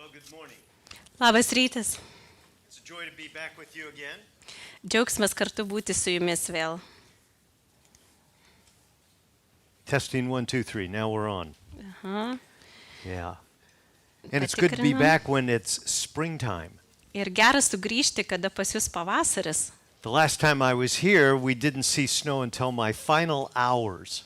Well, good morning. Labas rytas. It's a joy to be back with you again. Džiaugsmas kartu būti su jumis vėl. Testing 1, 2, 3. Now we're on. Aha. Yeah. And it's good to be Patikrinam. back when it's springtime. Ir geras sugrįžti, kada pas jūs pavasaris. The last time I was here, we didn't see snow until my final hours.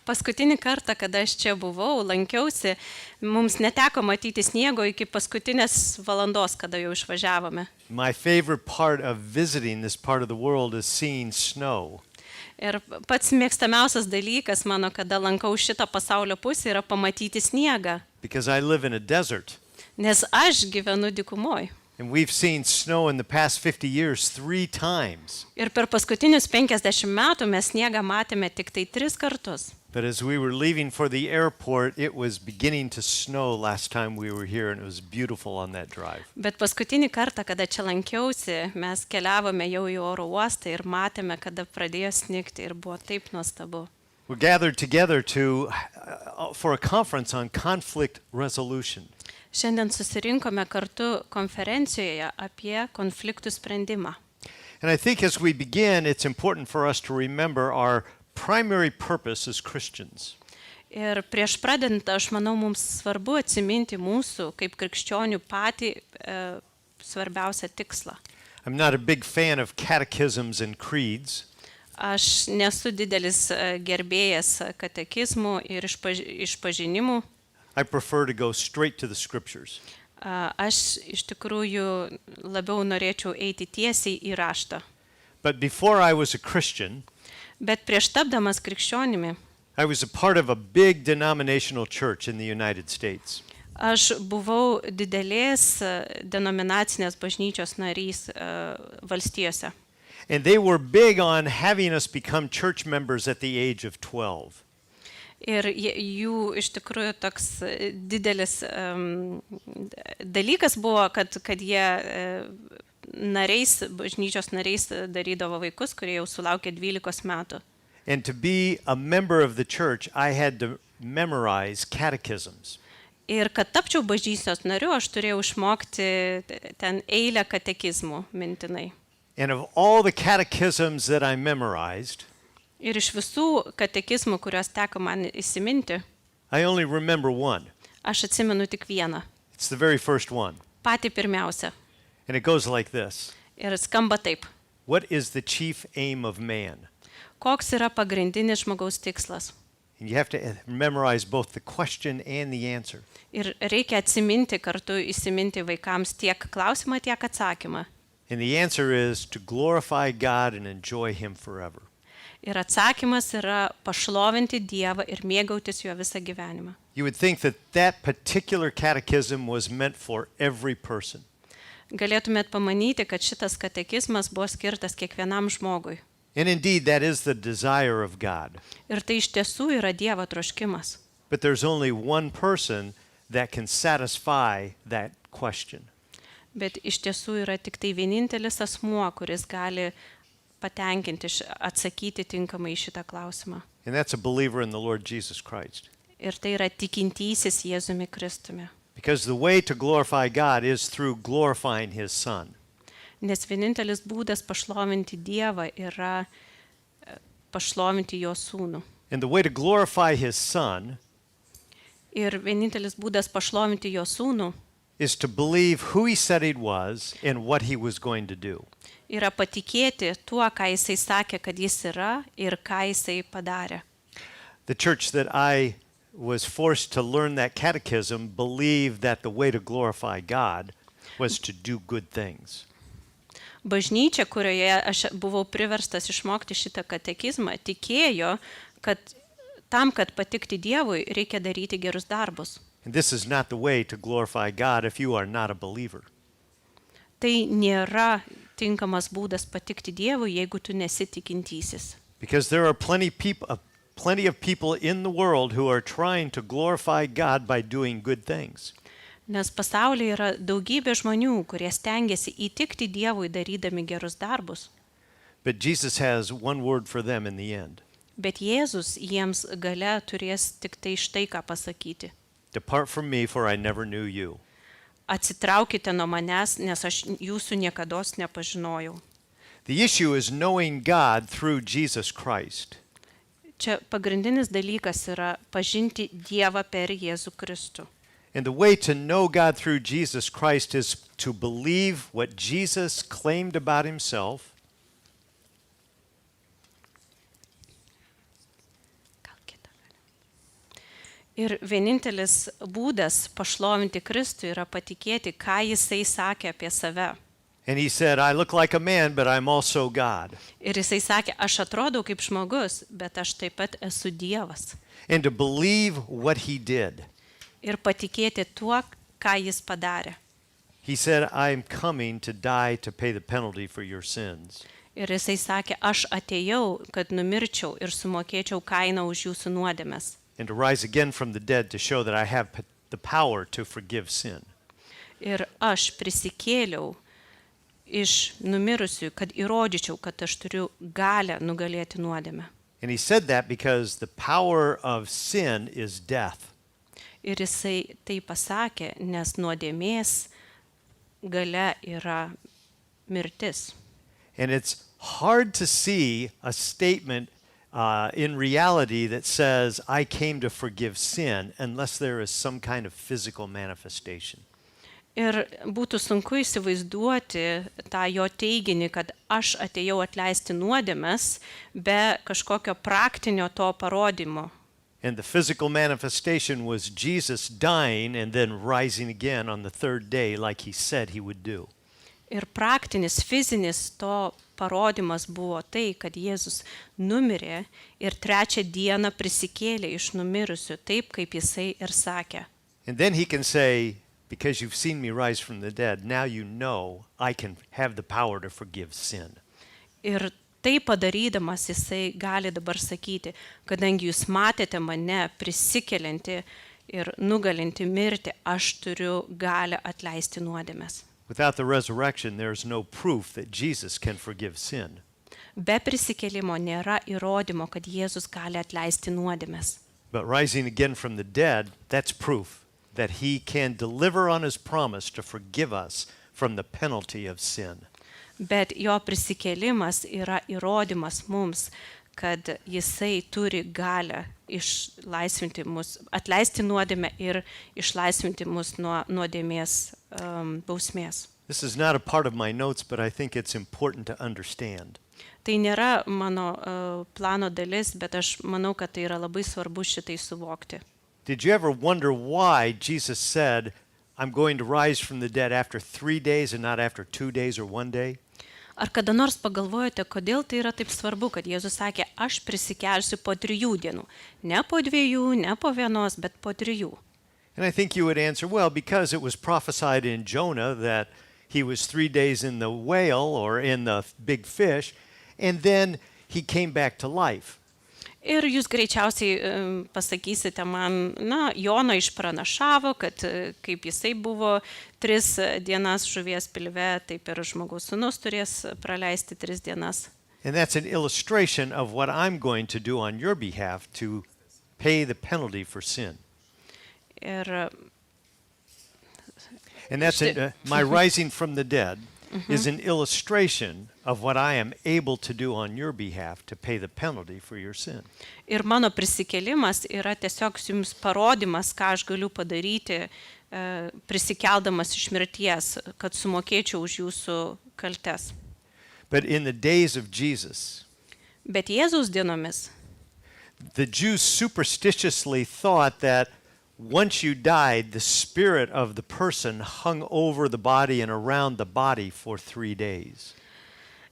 Paskutinį kartą, kada aš čia buvau, lankiausi, mums neteko matyti sniego iki paskutinės valandos, kada jau išvažiavome. My favorite part of visiting this part of the world is seeing snow. Ir pats mėgstamiausias dalykas mano, kada lankau šitą pasaulio pusę, yra pamatyti sniegą. Because I live in a desert. Nes aš gyvenu dykumoj. And we've seen snow in the past 50 years 3 times. Ir per paskutinius 50 metų mes sniegą matėme tik tai 3 kartus. But as we were leaving for the airport, it was beginning to snow last time we were here, and it was beautiful on that drive. Bet paskutinį kartą, kada čia lankiausi, mes keliavome jau į oro uostą ir matėme, kada pradėjo snigti ir buvo taip nuostabu. We're gathered together for a conference on conflict resolution. Šiandien susirinkome kartu konferencijoje apie konfliktų sprendimą. And I think as we begin, it's important for us to remember our primary purpose as Christians. Ir prieš pradedant, aš manau, mums svarbu atsiminti mūsų kaip krikščionių patį svarbiausią tikslą. I'm not a big fan of catechisms and creeds. Aš nesu didelis gerbėjas katekizmų ir išpažinimų. I prefer to go straight to the scriptures. Aš iš tikrųjų labiau norėčiau eiti tiesiai į raštą. But before I was a Christian, Bet prieš tapdamas krikščionimi, I was a part of a big denominational church in the United States. aš buvau didelės denominacinės bažnyčios narys valstijose. And they were big on having us become church members at the age of 12. Ir jų iš tikrųjų toks didelis dalykas buvo, kad jie bažnyčios nariais darydavo vaikus, kurie jau sulaukė 12 metų. And to be a member of the church, I had to memorize catechisms. Ir kad tapčiau bažnyčios nariu, aš turėjau išmokti ten eilę katekizmų mintinai. And of all the catechisms that I memorized, Ir iš visų katekizmų, kuriuos teko man įsiminti, I only remember one. aš atsimenu tik vieną, It's the very first one. patį pirmiausią. And it goes like this. Ir skamba taip. What is the chief aim of man? Koks yra pagrindinis žmogaus tikslas? And you have to memorize both the question and the answer. Ir reikia atsiminti kartu, įsiminti vaikams tiek klausimą, tiek atsakymą. And the answer is to glorify God and enjoy Him forever. Ir atsakymas yra pašlovinti Dievą ir mėgautis juo visą gyvenimą. You would think that that particular catechism was meant for every person. Galėtumėt pamanyti, kad šitas katekizmas buvo skirtas kiekvienam žmogui. And indeed, that is the desire of God. Ir tai iš tiesų yra Dievo troškimas. But there's only one person that can satisfy that question. Bet iš tiesų yra tik tai vienintelis asmuo, kuris gali patenkinti, atsakyti tinkamai į šitą klausimą. And that's a believer in the Lord Jesus Christ. Ir tai yra tikintysis Jėzumi Kristumi. Because the way to glorify God is through glorifying His Son. Nes vienintelis būdas pašlovinti Dievą yra pašlovinti jo sūnų. And the way to glorify His Son Ir vienintelis būdas pašlovinti jo sūnų is to believe who He said He was and what He was going to do. yra patikėti tuo, ką jisai sakė, kad jis yra ir ką jisai padarė. The church that I was forced to learn that catechism believed that the way to glorify God was to do good things. Bažnyčia, kurioje aš buvau priverstas išmokti šitą katekizmą, tikėjo, kad tam, kad patikti Dievui, reikia daryti gerus darbus. And this is not the way to glorify God if you are not a believer. Tai nėra tinkamas būdas patikti Dievui, jeigu tu nesi tikintysis. Because there are plenty of people in the world who are trying to glorify God by doing good things. Nes pasaulyje yra daugybė žmonių, kurie stengiasi įtikti Dievui darydami gerus darbus. But Jesus has one word for them in the end. Bet Jėzus jiems gale turės tik tai štai ką pasakyti. Depart from me, for I never knew you. atsitraukite nuo manęs, nes aš jūsų niekados nepažinojau. The issue is knowing God through Jesus Christ. Čia pagrindinis dalykas yra pažinti Dievą per Jėzų Kristų. And the way to know God through Jesus Christ is to believe what Jesus claimed about himself. Ir vienintelis būdas pašlovinti Kristų yra patikėti, ką Jisai sakė apie save. And he said, I look like a man, but I'm also God. Ir Jisai sakė, aš atrodau kaip žmogus, bet aš taip pat esu Dievas. And to believe what he did. Ir patikėti tuo, ką Jis padarė. He said, I'm coming to die to pay the penalty for your sins. Ir Jisai sakė, aš atėjau, kad numirčiau ir sumokėčiau kainą už jūsų nuodėmes. And to rise again from the dead to show that I have the power to forgive sin. Ir aš prisikėliau iš numirusių, kad įrodyčiau, kad aš turiu galę nugalėti nuodėmę. And he said that because the power of sin is death. Ir Jisai tai pasakė, nes nuodėmės galia yra mirtis. And it's hard to see a statement in reality that says, I came to forgive sin, unless there is some kind of physical manifestation. Ir būtų sunku įsivaizduoti tą jo teiginį, kad aš atėjau atleisti nuodėmes be kažkokio praktinio to parodymo. And the physical manifestation was Jesus dying and then rising again on the third day like he said he would do. Ir praktinis, fizinis to parodymas buvo tai, kad Jėzus numirė ir trečią dieną prisikėlė iš numirusių, taip kaip Jisai ir sakė. And then he can say, because you've seen me rise from the dead, now you know I can have the power to forgive sin. Ir tai padarydamas Jisai gali dabar sakyti, kadangi jūs matėte mane prisikeliantį ir nugalinti mirtį, aš turiu galę atleisti nuodėmes. Without the resurrection, there is no proof that Jesus can forgive sin. Be prisikėlimo nėra įrodymo, kad Jėzus gali atleisti nuodėmes. But rising again from the dead, that's proof that he can deliver on his promise to forgive us from the penalty of sin. Bet jo prisikėlimas yra įrodymas mums, kad Jisai turi galę išlaisvinti mus, atleisti nuodėmę ir išlaisvinti mus nuo nuodėmės bausmės. This is not a part of my notes, but I think it's important to understand. Tai nėra mano plano dalis, bet aš manau, kad tai yra labai svarbu šitai suvokti. Did you ever wonder why Jesus said, I'm going to rise from the dead after 3 days and not after 2 days or 1 day? Ar kada nors pagalvojate, kodėl tai yra taip svarbu, kad Jėzus sakė, aš prisikelsiu po 3 dienų. Ne po 2, ne po 1, bet po 3. And I think you would answer, well, because it was prophesied in Jonah that he was 3 days in the whale or in the big fish, and then he came back to life. Ir jūs greičiausiai pasakysite man, Jono išpranašavo, kad kaip jisai buvo 3 dienas žuvies pilve, taip ir žmogaus sūnus turės praleisti 3 dienas. And that's an illustration of what I'm going to do on your behalf to pay the penalty for sin. Ir And that's my rising from the dead is an illustration of what I am able to do on your behalf to pay the penalty for your sin. Ir mano prisikėlimas yra tiesiog jums parodymas, ką aš galiu padaryti, prisikeldamas iš mirties, kad sumokėčiau už jūsų kaltes. But in the days of Jesus, Bet Jėzaus dienomis the Jews superstitiously thought that once you died, the spirit of the person hung over the body and around the body for 3 days.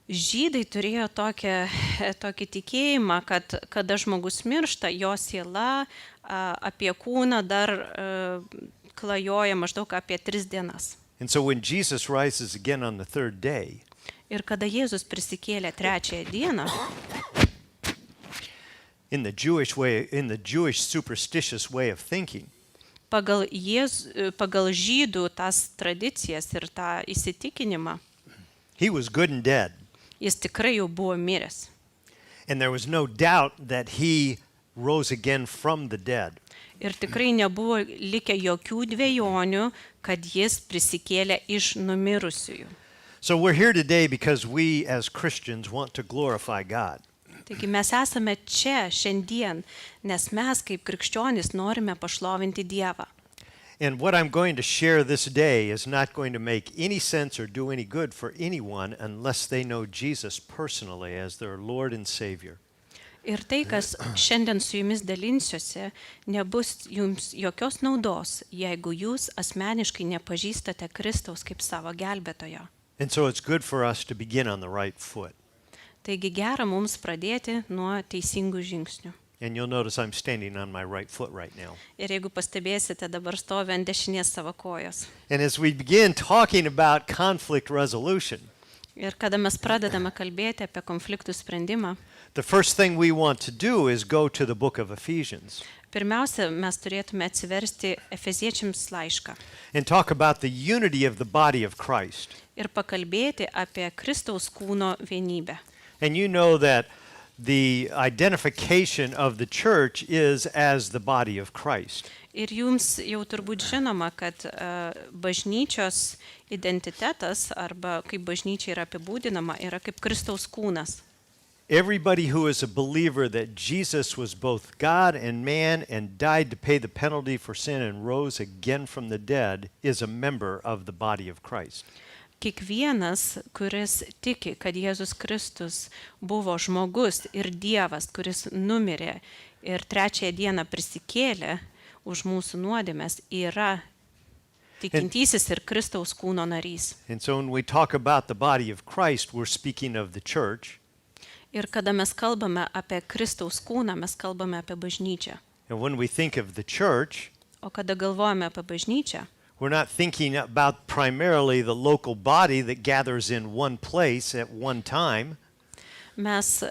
Žydai turėjo tokį tikėjimą, kad kada žmogus miršta, jo siela apie kūną dar klajoja maždaug apie 3 dienas. And so when Jesus rises again on the 3rd day, Ir kada Jėzus prisikėlė 3 dieną, in the Jewish way, in the Jewish superstitious way of thinking, pagal žydų tas tradicijas ir tą įsitikinimą, he was good and dead. jis tikrai jau buvo miręs. And there was no doubt that he rose again from the dead. Ir tikrai nebuvo likę jokių dvejonių, kad jis prisikėlė iš numirusiųjų. So we're here today because we as Christians want to glorify God. Taigi mes esame čia šiandien, nes mes kaip krikščionys norime pašlovinti Dievą. And what I'm going to share this day is not going to make any sense or do any good for anyone unless they know Jesus personally as their Lord and Savior. Ir tai, kas šiandien su jumis dalinsiuosi, nebus jums jokios naudos, jeigu jūs asmeniškai nepažįstate Kristaus kaip savo gelbėtojo. And so it's good for us to begin on the right foot. Taigi gera mums pradėti nuo teisingų žingsnių. And you'll notice I'm standing on my right foot right now. Ir jeigu pastebėsite, dabar stovi ant dešinės savo kojos. And as we begin talking about conflict resolution, Ir kada mes pradedame kalbėti apie konfliktų sprendimą, the first thing we want to do is go to the book of Ephesians pirmiausia, mes turėtume atsiversti Efeziečiams laišką and talk about the unity of the body of Christ. ir pakalbėti apie Kristaus kūno vienybę. And you know that the identification of the church is as the body of Christ. Ir jums jau turbūt žinoma, kad bažnyčios identitetas arba kaip bažnyčia yra apibūdinama, yra kaip Kristaus kūnas. Everybody who is a believer that Jesus was both God and man and died to pay the penalty for sin and rose again from the dead is a member of the body of Christ. Kiekvienas, kuris tiki, kad Jėzus Kristus buvo žmogus ir Dievas, kuris numirė ir trečiąją dieną prisikėlė už mūsų nuodėmes, yra tikintysis ir Kristaus kūno narys. And so when we talk about the body of Christ, we're speaking of the church. Ir kada mes kalbame apie Kristaus kūną, mes kalbame apie bažnyčią. And when we think of the church, O kada galvojame apie bažnyčią, we're not thinking about primarily the local body that gathers in one place at one time. mes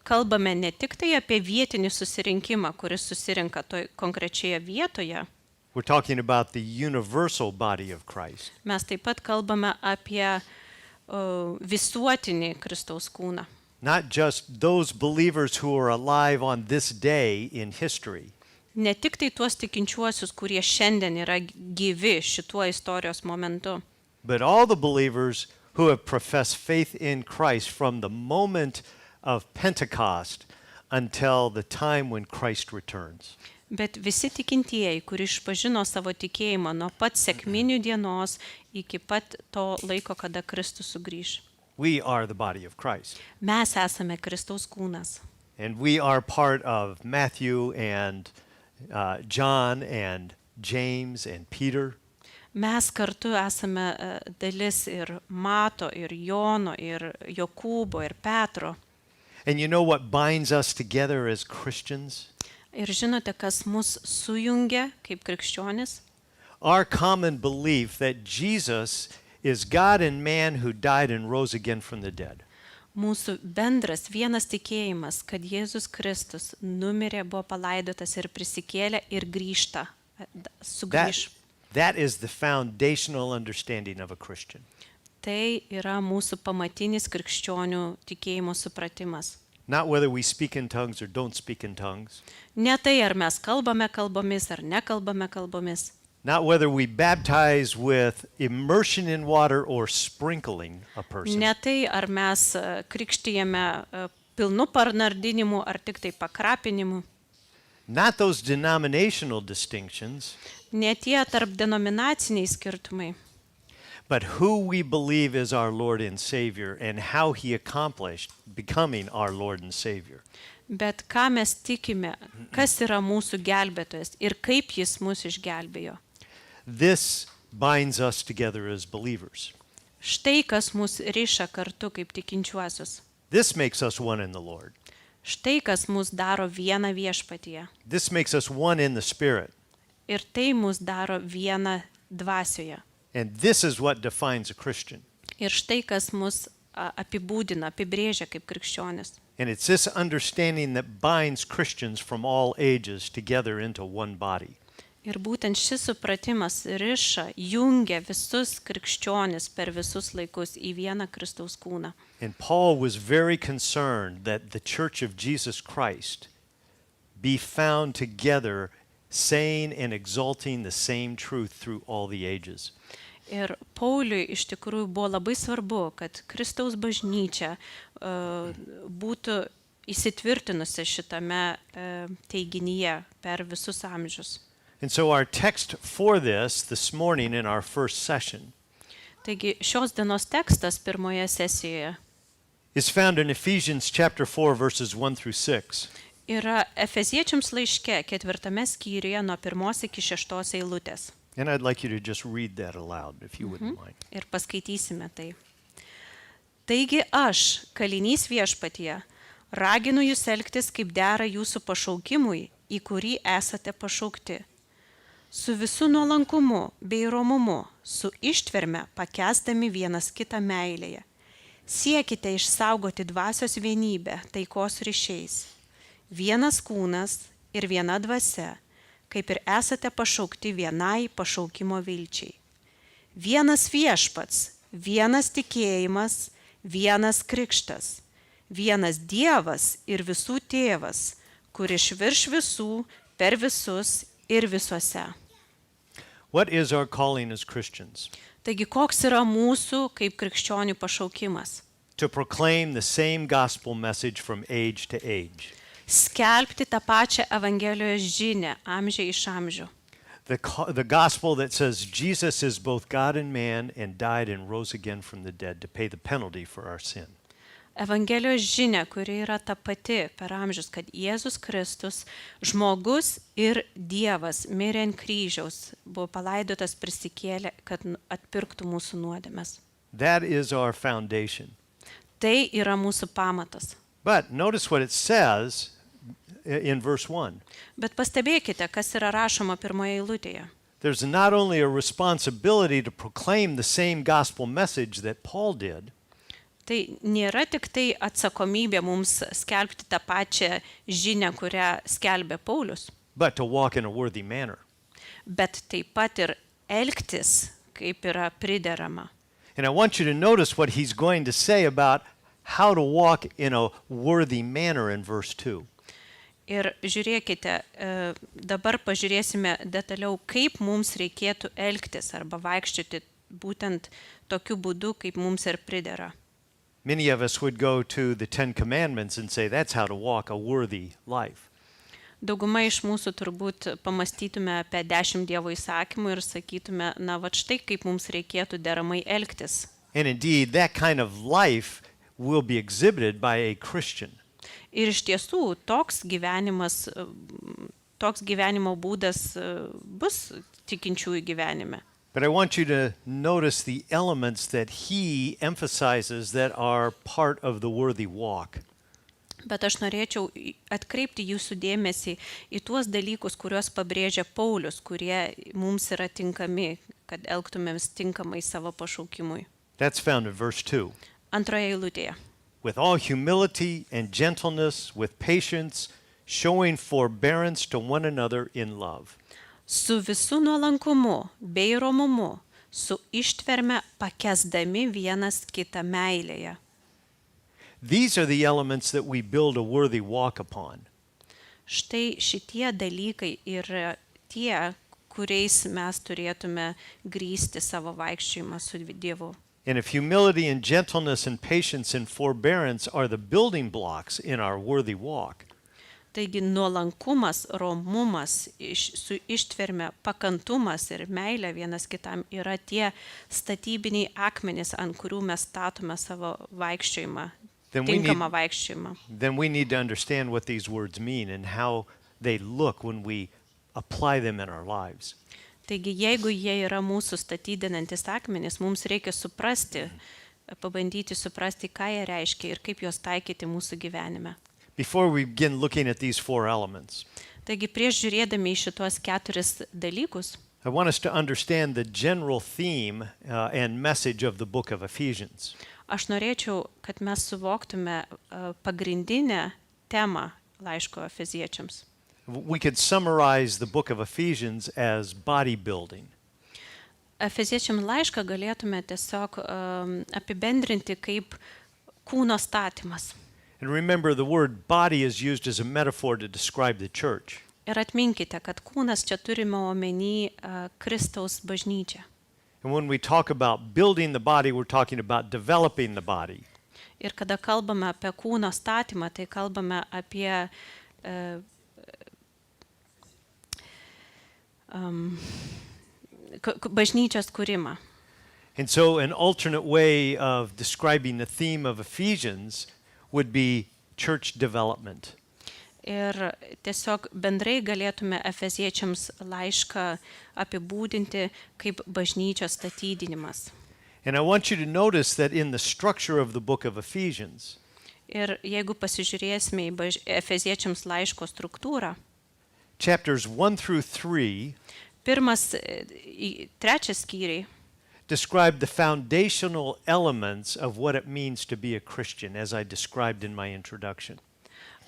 kalbame ne tik tai apie vietinį susirinkimą, kuris susirinka toj konkrečioje vietoje, We're talking about the universal body of Christ. mes taip pat kalbame apie visuotinį Kristaus kūną. Not just those believers who are alive on this day in history, Ne tik tai tuos tikinčiuosius, kurie šiandien yra gyvi šituo istorijos momentu, but all the believers who have professed faith in Christ from the moment of Pentecost until the time when Christ returns. bet visi tikintieji, kurie išpažino savo tikėjimą nuo pat sekminių dienos iki pat to laiko, kada Kristus sugrįš. We are the body of Christ. Mes esame Kristaus kūnas. And we are part of Matthew and John and James and Peter. Mes kartu esame dalis ir Mato, ir Jono, ir Jokūbo, ir Petro. And you know what binds us together as Christians? Ir žinote, kas mus sujungia kaip krikščionis? Our common belief that Jesus is God and man who died and rose again from the dead. Mūsų bendras vienas tikėjimas, kad Jėzus Kristus numirė, buvo palaidotas ir prisikėlė ir grįžta, sugrįž. That is the foundational understanding of a Christian. Tai yra mūsų pamatinis krikščionių tikėjimo supratimas. Not whether we speak in tongues or don't speak in tongues. Ne tai, ar mes kalbame kalbomis, ar nekalbame kalbomis. Not whether we baptize with immersion in water or sprinkling a person. Ne tai, ar mes krikštijame pilnu parnardinimu, ar tik tai pakrapinimu. Not those denominational distinctions, Ne tie tarp denominaciniai skirtumai, but who we believe is our Lord and Savior and how He accomplished becoming our Lord and Savior. bet ką mes tikime, kas yra mūsų gelbėtojas ir kaip jis mus išgelbėjo. This binds us together as believers. Štai kas mus riša kartu kaip tikinčiuosius. This makes us one in the Lord. Štai kas mus daro vieną viešpatyje. This makes us one in the Spirit. Ir tai mus daro vieną dvasioje. And this is what defines a Christian. Ir štai kas mus apibūdina, apibrėžia kaip krikščionis. And it's this understanding that binds Christians from all ages together into one body. Ir būtent šis supratimas riša, jungia visus krikščionis per visus laikus į vieną Kristaus kūną. And Paul was very concerned that the church of Jesus Christ be found together, saying and exalting the same truth through all the ages. Ir Pauliui iš tikrųjų buvo labai svarbu, kad Kristaus bažnyčia būtų įsitvirtinusi šitame teiginyje per visus amžius. And so our text for this morning in our first session Taigi šios dienos tekstas pirmoje sesijoje is found in Ephesians chapter 4 verses 1 through 6. yra Efeziečiams laiške 4 skyriuje nuo 1 iki 6 eilutės. And I'd like you to just read that aloud if you wouldn't mind. Ir paskaitysime tai. Taigi aš, kalinys viešpatyje, raginu jūs elgtis kaip dera jūsų pašaukimui, į kurį esate pašaukti. Su visu nuolankumu bei romumu, su ištverme pakęsdami vienas kitą meilėje. Siekite išsaugoti dvasios vienybę taikos ryšiais. Vienas kūnas ir viena dvasia, kaip ir esate pašaukti vienai pašaukimo vilčiai. Vienas viešpats, vienas tikėjimas, vienas krikštas, vienas Dievas ir visų tėvas, kuris virš visų, per visus ir visuose. What is our calling as Christians? Taigi koks yra mūsų kaip krikščionių pašaukimas? To proclaim the same gospel message from age to age. Skelbti tą pačią Evangelijos žinią amžiai iš amžių. The gospel that says Jesus is both God and man and died and rose again from the dead to pay the penalty for our sin. Evangelijos žinia, kuri yra ta pati per amžius, kad Jėzus Kristus, žmogus ir Dievas, mirė ant kryžiaus, buvo palaidotas, prisikėlė, kad atpirktų mūsų nuodėmes. That is our foundation. Tai yra mūsų pamatas. But notice what it says in verse 1. Bet pastebėkite, kas yra rašoma pirmoje eilutėje. There's not only a responsibility to proclaim the same gospel message that Paul did, Tai nėra tik tai atsakomybė mums skelbti tą pačią žinią, kurią skelbė Paulius, but to walk in a worthy manner. bet taip pat ir elgtis, kaip yra priderama. And I want you to notice what he's going to say about how to walk in a worthy manner in verse 2. Ir žiūrėkite, dabar pažiūrėsime detaliau, kaip mums reikėtų elgtis arba vaikščioti būtent tokiu būdu, kaip mums ir pridera. Many of us would go to the Ten Commandments and say that's how to walk a worthy life. Dauguma iš mūsų turbūt pamastytume apie 10 Dievo įsakymų ir sakytume, na, va štai kaip mums reikėtų deramai elgtis. And indeed, that kind of life will be exhibited by a Christian. Ir iš tiesų toks gyvenimo būdas bus tikinčiųjų gyvenime. But I want you to notice the elements that he emphasizes that are part of the worthy walk. Bet aš norėčiau atkreipti jūsų dėmesį į tuos dalykus, kuriuos pabrėžia Paulius, kurie mums yra tinkami, kad elgtumėm tinkamai savo pašaukimui. That's found in verse 2. Antroje eilutėje. With all humility and gentleness, with patience, showing forbearance to one another in love. Su visu nuolankumu bei romumu, su ištverme pakęsdami vienas kitą meilėje. These are the elements that we build a worthy walk upon. Štai šitie dalykai yra tie, kuriais mes turėtume grįsti savo vaikščiojimą su Dievu. And if humility and gentleness and patience and forbearance are the building blocks in our worthy walk, Taigi nuolankumas, romumas, su ištverme, pakantumas ir meilė vienas kitam yra tie statybiniai akmenys, ant kurių mes statome savo vaikščiojimą, tinkamą vaikščiojimą. then we need to understand what these words mean and how they look when we apply them in our lives. Taigi jeigu jie yra mūsų statydinantis akmenys, mums reikia suprasti, pabandyti suprasti, ką jie reiškia ir kaip juos taikyti mūsų gyvenime. Before we begin looking at these four elements, Taigi prieš žiūrėdami į šitos 4 dalykus, I want us to understand the general theme and message of the book of Ephesians. aš norėčiau, kad mes suvoktume pagrindinę temą laiško Efeziečiams. We could summarize the book of Ephesians as bodybuilding. Efeziečiam laišką galėtume tiesiog apibendrinti kaip kūno statymas. And remember, the word body is used as a metaphor to describe the church. Ir atminkite, kad kūnas čia turime omeny Kristaus bažnyčią. And when we talk about building the body, we're talking about developing the body. Ir kada kalbame apie kūno statymą, tai kalbame apie bažnyčios kūrimą. And so an alternate way of describing the theme of Ephesians would be church development. Ir tiesiog bendrai galėtume Efeziečiams laišką apibūdinti kaip bažnyčios statydinimas. And I want you to notice that in the structure of the book of Ephesians, Ir jeigu pasižiūrėsime į Efeziečiams laiško struktūrą, chapters 1 through 3 trečias skyriai describe the foundational elements of what it means to be a Christian, as I described in my introduction.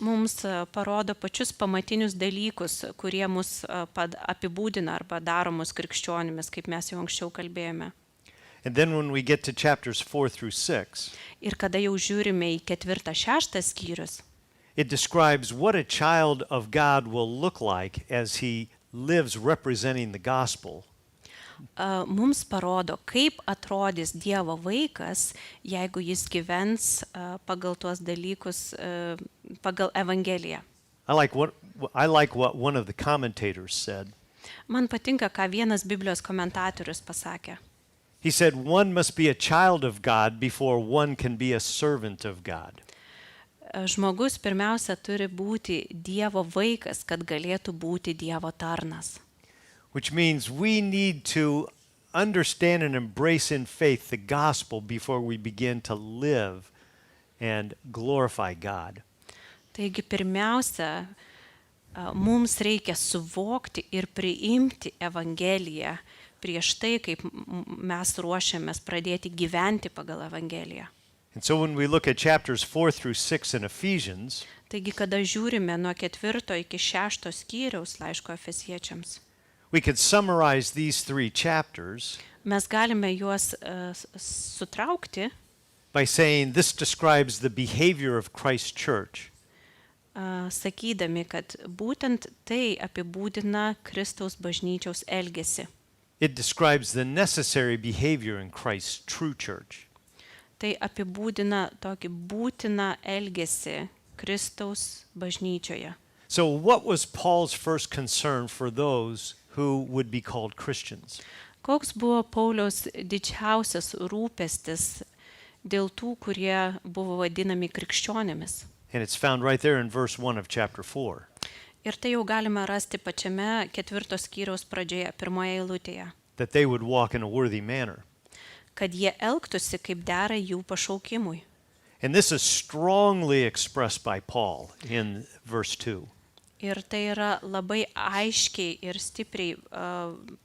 mums parodo pačius pamatinius dalykus, kurie mus apibūdina arba daro mus krikščionimis, kaip mes jau anksčiau kalbėjome. And then when we get to chapters 4 through 6, Ir kada jau žiūrime į 4-6 skyrius, it describes what a child of God will look like as he lives representing the gospel. Mums parodo, kaip atrodys Dievo vaikas, jeigu jis gyvens pagal tuos dalykus, pagal Evangeliją. I like what one of the commentators said. Man patinka, ką vienas Biblijos komentatorius pasakė. He said, one must be a child of God before one can be a servant of God. Žmogus pirmiausia turi būti Dievo vaikas, kad galėtų būti Dievo tarnas. Which means we need to understand and embrace in faith the gospel before we begin to live and glorify God. Taigi pirmiausia, mums reikia suvokti ir priimti Evangeliją prieš tai, kaip mes ruošiamės pradėti gyventi pagal Evangeliją. And so when we look at chapters 4 through 6 in Ephesians, Taigi, kada žiūrime nuo 4 iki 6 skyriaus laiško Efeziečiams, we could summarize these 3 chapters mes galime juos sutraukti, by saying this describes the behavior of Christ's church. Sakydami, kad būtent tai apibūdina Kristaus bažnyčiaus elgesį. It describes the necessary behavior in Christ's true church. Tai apibūdina tokį būtiną elgesį Kristaus bažnyčioje. So what was Paul's first concern for those who would be called Christians? Koks buvo Pauliaus didžiausias rūpestis dėl tų, kurie buvo vadinami krikščionėmis? And it's found right there in verse 1 of chapter 4. Ir tai jau galime rasti pačiame 4 skyriaus pradžioje, 1 eilutėje. That they would walk in a worthy manner. Kad jie elgtųsi kaip dera jų pašaukimui. And this is strongly expressed by Paul in verse 2. Ir tai yra labai aiškiai ir stipriai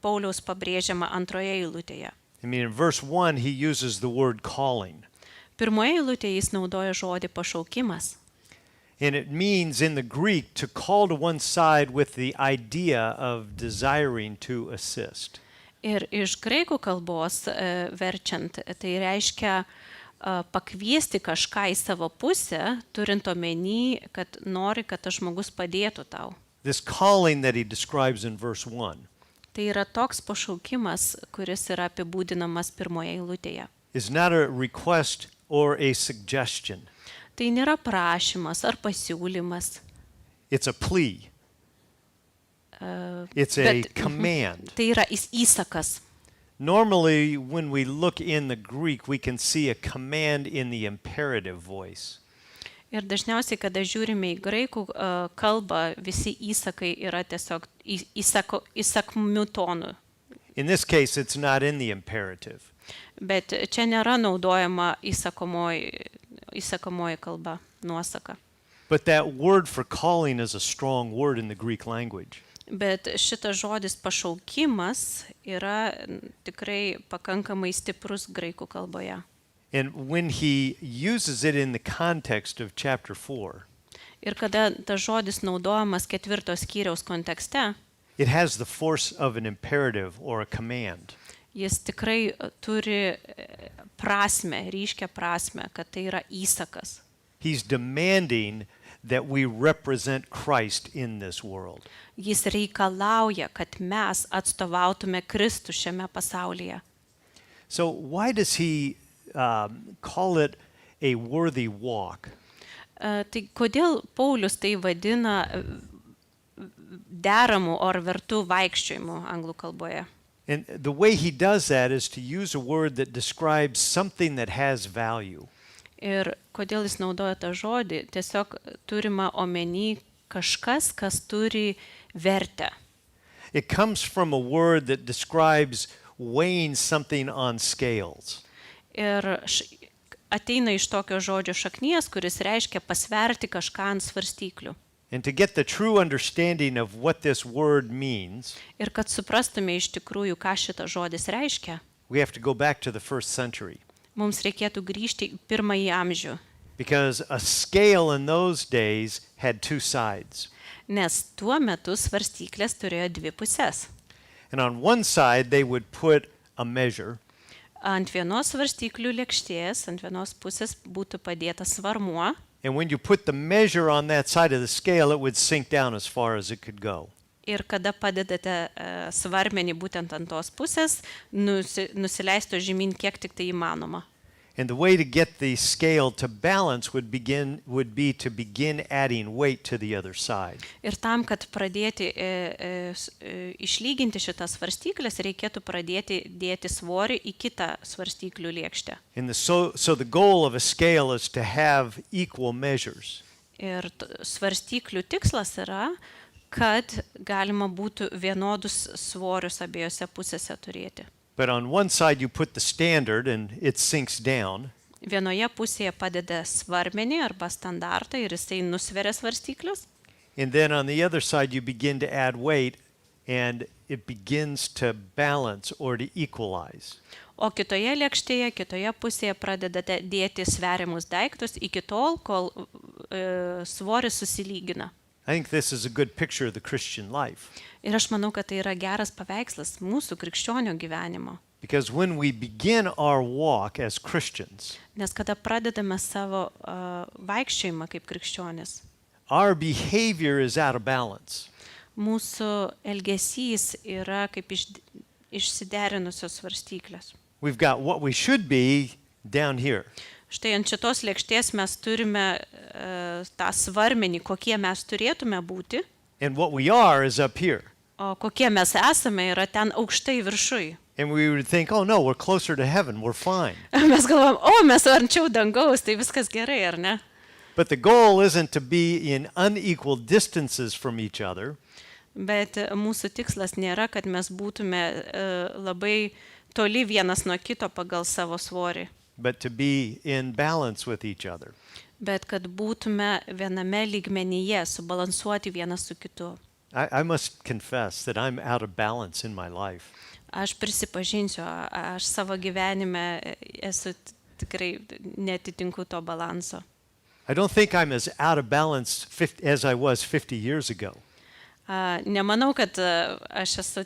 Pauliaus pabrėžiama 2 eilutėje. I mean, in verse 1, he uses the word calling. 1 eilutėje jis naudoja žodį pašaukimas. And it means in the Greek to call to one side with the idea of desiring to assist. Ir iš graikų kalbos verčiant, tai reiškia pakviesti kažką į savo pusę, turint omeny, kad nori, kad tas žmogus padėtų tau. This calling that he describes in verse 1 Tai yra toks pašaukimas, kuris yra apibūdinamas 1 eilutėje. is not a request or a suggestion. Tai nėra prašymas ar pasiūlymas. It's a plea. It's a command. Tai yra įsakas. Normally, when we look in the Greek, we can see a command in the imperative voice. Ir dažniausiai, kada žiūrime į graikų kalbą, visi įsakai yra tiesiog įsakmių tonų. In this case, it's not in the imperative. Bet čia nėra naudojama įsakomoji kalba, nuosaka. But that word for calling is a strong word in the Greek language. Bet šitas žodis pašaukimas yra tikrai pakankamai stiprus graikų kalboje. And when he uses it in the context of chapter 4, Ir kada tas žodis naudojamas 4 skyriaus kontekste, it has the force of an imperative or a command. jis tikrai turi prasmę, ryškią prasmę, kad tai yra įsakas. He's demanding that we represent Christ in this world. Jis reikalauja, kad mes atstovautume Kristų šiame pasaulyje. So why does he call it a worthy walk? Tai kodėl Paulius tai vadina deramu ar vertu vaikščiojimu anglų kalboje? And the way he does that is to use a word that describes something that has value. Ir kodėl jis naudoja tą žodį? Tiesiog turima omeny kažkas, kas turi vertę. It comes from a word that describes weighing something on scales. Ir ateina iš tokio žodžio šaknies, kuris reiškia pasverti kažką ant svarstyklių. And to get the true understanding of what this word means, Ir kad suprastume iš tikrųjų, ką šitas žodis reiškia, we have to go back to the first century. mums reikėtų grįžti į pirmąjį amžių. Because a scale in those days had two sides. Nes tuo metu svarstyklės turėjo dvi pusės. And on one side, they would put a measure, Ant vienos svarstyklių lėkštės, ant vienos pusės būtų padėtas svarmuo. and when you put the measure on that side of the scale, it would sink down as far as it could go. Ir kada padedate svarmenį būtent ant tos pusės, nusileisto žemyn kiek tik tai įmanoma. And the way to get the scale to balance would be to begin adding weight to the other side. Ir tam, kad pradėti išlyginti šitas svarstyklės, reikėtų pradėti dėti svorį į kitą svarstyklių lėkštę. And so the goal of a scale is to have equal measures. Ir svarstyklių tikslas yra, kad galima būtų vienodus svorius abiejose pusėse turėti. But on one side, you put the standard and it sinks down. Vienoje pusėje padeda svarmenį arba standartą ir jisai nusveria svarstyklės. And then on the other side, you begin to add weight and it begins to balance or to equalize. O kitoje lėkštėje, kitoje pusėje pradedate dėti sveriamus daiktus iki tol, kol svoris susilygina. I think this is a good picture of the Christian life. Ir aš manau, kad tai yra geras paveikslas mūsų krikščionio gyvenimo. Because when we begin our walk as Christians, Nes kada pradedame savo vaikščiojimą kaip krikščionis, our behavior is out of balance. mūsų elgesys yra kaip išsiderinusios svarstyklės. We've got what we should be down here. Štai ant šitos lėkštės mes turime tą svarmenį, kokie mes turėtume būti, And what we are is up here. o kokie mes esame yra ten aukštai viršui. And we would think, oh no, we're closer to heaven, we're fine. Mes galvom, mes arčiau dangaus, tai viskas gerai, ar ne? But the goal isn't to be in unequal distances from each other. Bet mūsų tikslas nėra, kad mes būtume labai toli vienas nuo kito pagal savo svorį, But to be in balance with each other. bet kad būtume viename lygmenyje, subalansuoti vienas su kitu. I must confess that I'm out of balance in my life. Aš prisipažinsiu, aš savo gyvenime esu tikrai netitinku to balanso. I don't think I'm as out of balance as I was 50 years ago. Nemanau, kad aš esu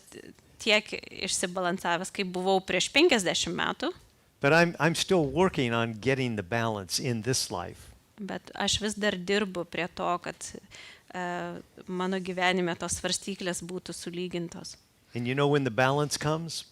tiek išsibalansavęs, kaip buvau prieš 50 metų, But I'm still working on getting the balance in this life. bet aš vis dar dirbu prie to, kad mano gyvenime tos svarstyklės būtų sulygintos. And you know when the balance comes?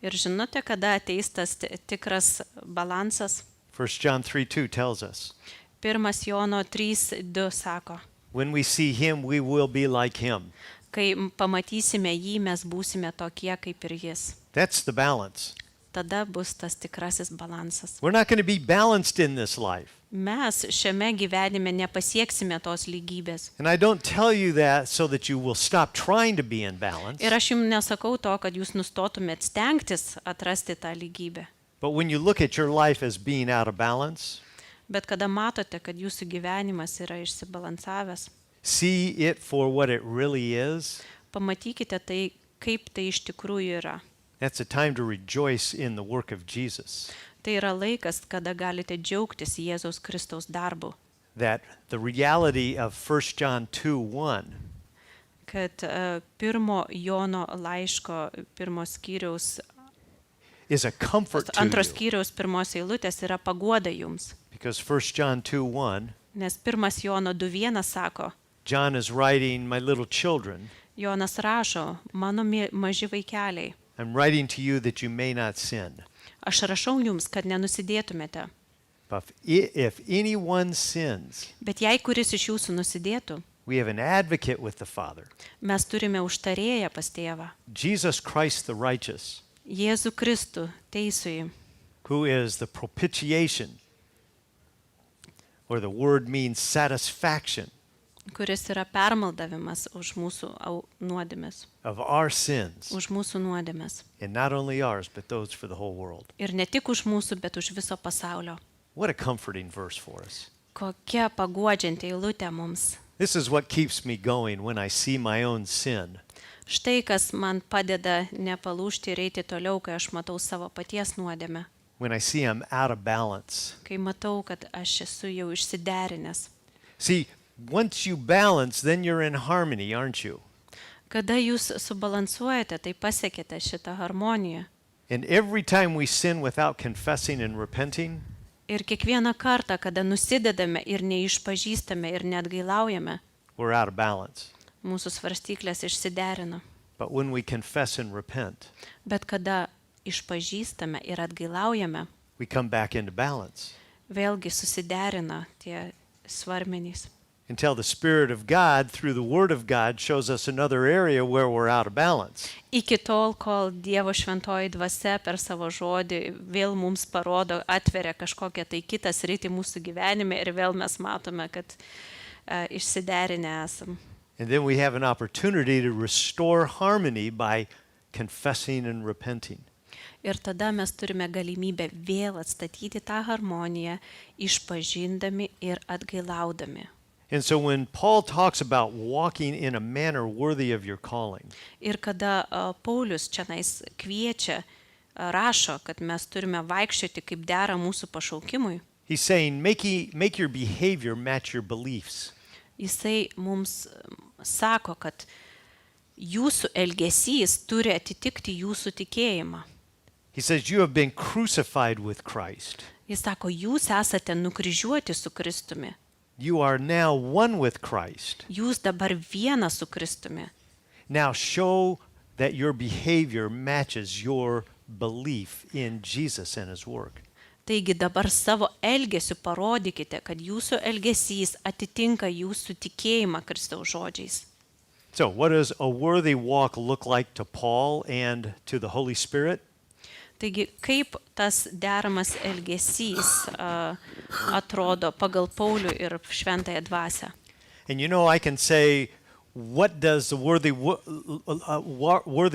Ir žinote, kada ateis tas tikras balansas? 1 John 3:2 tells us. 1 Jono 3:2 sako, When we see him, we will be like him. kai pamatysime jį, mes būsime tokie kaip ir jis. That's the balance. Tada bus tas tikrasis balansas. We're not going to be balanced in this life. Mes šiame gyvenime nepasieksime tos lygybės. And I don't tell you that so that you will stop trying to be in balance. Ir aš jums nesakau to, kad jūs nustotumėt stengtis atrasti tą lygybę. But when you look at your life as being out of balance, Bet kada matote, kad jūsų gyvenimas yra išsibalansavęs, see it for what it really is. pamatykite tai, kaip tai iš tikrųjų yra. That's a time to rejoice in the work of Jesus. Tai yra laikas, kada galite džiaugtis Jėzaus Kristaus darbu. That the reality of 1 John 2:1 Kad 1 Jono laiško 1 skyriaus, is a comfort to 2 you. skyriaus 1 eilutės yra paguoda jums. Because 1 John 2:1 Nes 1 Jono 2.1 sako, John is writing, my little children, Jonas rašo, mano maži vaikeliai, I'm writing to you that you may not sin. aš rašau jums, kad nenusidėtumėte. But if anyone sins, Bet jei kuris iš jūsų nusidėtų, we have an advocate with the Father, mes turime užtarėją pas tėvą, Jesus Christ the righteous, Jėzų Kristų teisųjį, who is the propitiation, or the word means satisfaction kuris yra permaldavimas už mūsų nuodėmes, of our sins, už mūsų nuodėmes. and not only ours, but those for the whole world. Ir ne tik už mūsų, bet už viso pasaulio. What a comforting verse for us. Kokia paguodžianti eilutė mums. This is what keeps me going when I see my own sin. Štai kas man padeda nepalūžti ir eiti toliau, kai aš matau savo paties nuodėmę. When I see I'm out of balance. Kai matau, kad aš esu jau išsiderinęs. See, once you balance, then you're in harmony, aren't you? Kada jūs subalansuojate, tai pasiekite šitą harmoniją. And every time we sin without confessing and repenting, Ir kiekvieną kartą, kada nusidedame ir neišpažįstame ir neatgailaujame, we're out of balance. mūsų svarstyklės išsiderina. But when we confess and repent, Bet kada išpažįstame ir atgailaujame, we come back into balance vėlgi susiderina tie svarmenys. until the Spirit of God, through the Word of God, shows us another area where we're out of balance. Iki tol, kol Dievo šventoji dvasia per savo žodį vėl mums parodo, atveria kažkokią tai kitą sritį mūsų gyvenime ir vėl mes matome, kad išsiderinę esam. And then we have an opportunity to restore harmony by confessing and repenting. Ir tada mes turime galimybę vėl atstatyti tą harmoniją, išpažindami ir atgailaudami. And so when Paul talks about walking in a manner worthy of your calling, Ir kada Paulius čianais kviečia, rašo, kad mes turime vaikščioti kaip dera mūsų pašaukimui, he's saying make your behavior match your beliefs. jisai mums sako, kad jūsų elgesys turi atitikti jūsų tikėjimą. He says you have been crucified with Christ. Jis sako, jūs esate nukryžiuoti su Kristumi. You are now one with Christ. Jūs dabar viena su Kristumi. Now show that your behavior matches your belief in Jesus and his work. Taigi dabar savo elgesiu parodykite, kad jūsų elgesys atitinka jūsų tikėjimą Kristaus žodžiais. So, what does a worthy walk look like to Paul and to the Holy Spirit? Taigi, kaip tas deramas elgesys atrodo pagal Paulių ir šventąją dvasią? And you know, I can say, what does the worthy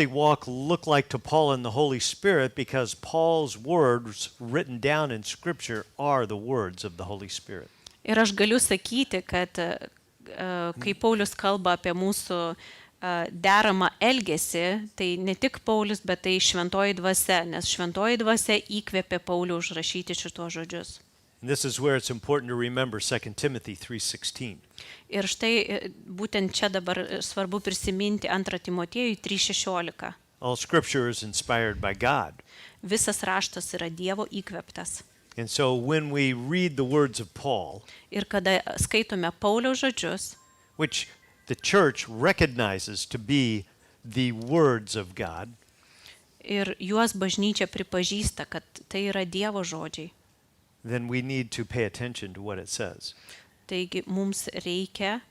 walk look like to Paul and the Holy Spirit? Because Paul's words written down in Scripture are the words of the Holy Spirit. Ir aš galiu sakyti, kad kai Paulius kalba apie mūsų deramą elgesį, tai ne tik Paulius, bet tai šventoji dvasia, nes šventoji dvasia įkvėpė Paulių užrašyti šitos žodžius. And this is where it's important to remember 2 Timothy 3:16. Ir štai būtent čia dabar svarbu prisiminti 2 Timotiejui 3:16. All Scripture is inspired by God. Visas raštas yra Dievo įkvėptas. And so when we read the words of Paul, Ir kada skaitome Pauliaus žodžius, which the church recognizes to be the words of God, ir juos bažnyčia pripažįsta, kad tai yra Dievo žodžiai, then we need to pay attention to what it says. taigi mums reikia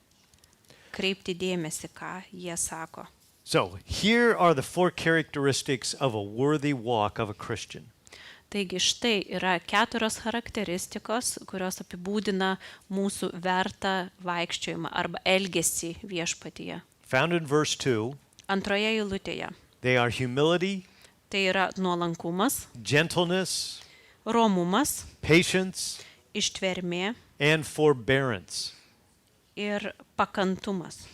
kreipti dėmesį, ką jie sako. So, here are the 4 characteristics of a worthy walk of a Christian. Taigi štai yra 4 charakteristikos, kurios apibūdina mūsų vertą vaikščiojimą arba elgesį viešpatyje. Found in verse 2, Antroje eilutėje. they are humility, Tai yra nuolankumas, gentleness, romumas, patience, ištvermė and forbearance. ir pakantumas.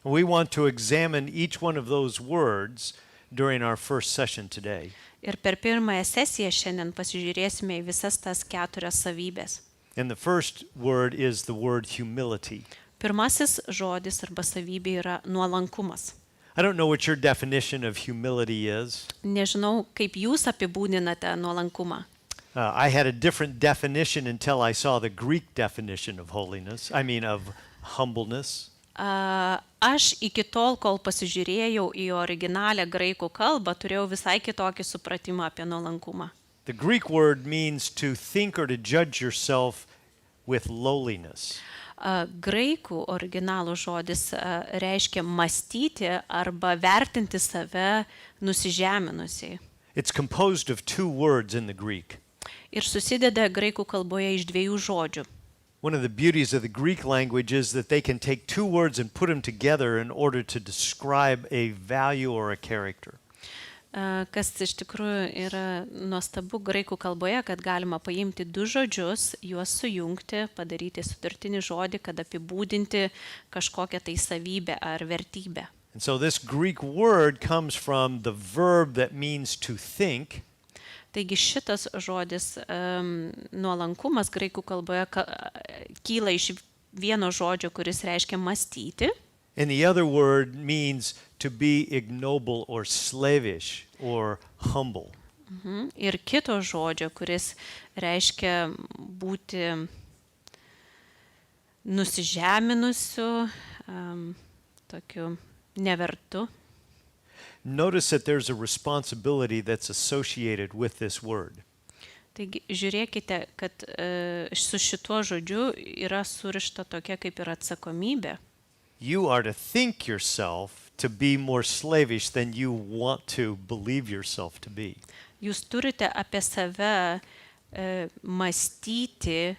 We want to examine each one of those words during our first session today. Ir per pirmąją sesiją šiandien pasižiūrėsime į visas tas 4 savybės. And the first word is the word humility. Pirmasis žodis arba savybė yra nuolankumas. I don't know what your definition of humility is. Nežinau, kaip jūs apibūdinate nuolankumą. I had a different definition until I saw the Greek definition of holiness. I mean, of humbleness. Aš iki tol, kol pasižiūrėjau į originalią graikų kalbą, turėjau visai kitokį supratimą apie nuolankumą. The Greek word means to think or to judge yourself with lowliness. Graikų originalų žodis reiškia mąstyti arba vertinti save nusižeminusiai. It's composed of two words in the Greek. Ir susideda graikų kalboje iš dviejų žodžių. One of the beauties of the Greek language is that they can take two words and put them together in order to describe a value or a character. Kas iš tikrųjų yra nuostabu graikų kalboje, kad galima paimti du žodžius, juos sujungti, padaryti sutartinį žodį, kad apibūdinti kažkokią tai savybę ar vertybę. And so this Greek word comes from the verb that means to think. Taigi šitas žodis nuolankumas graikų kalboje kyla iš vieno žodžio, kuris reiškia mąstyti. And the other word means to be ignoble or slavish or humble. Ir kito žodžio, kuris reiškia būti nusižeminusiu, tokiu nevertu. Notice that there's a responsibility that's associated with this word. Taigi žiūrėkite, kad su šituo žodžiu yra surišta tokia kaip ir atsakomybė. You are to think yourself to be more slavish than you want to believe yourself to be. Jūs turite apie save mąstyti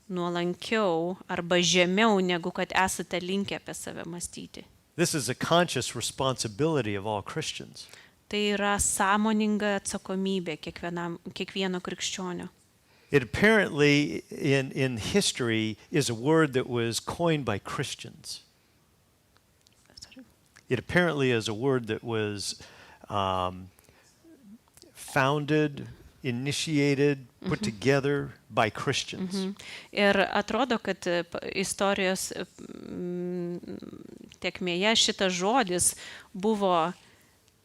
nuolankiau arba žemiau, negu kad esate linkę apie save mąstyti. This is a conscious responsibility of all Christians. Tai yra sąmoninga atsakomybė kiekvieno krikščionio. It apparently in history is a word that was coined by Christians. It apparently is a word that was founded, initiated, put together by Christians. Ir atrodo, kad istorijos tekmėje šitas žodis buvo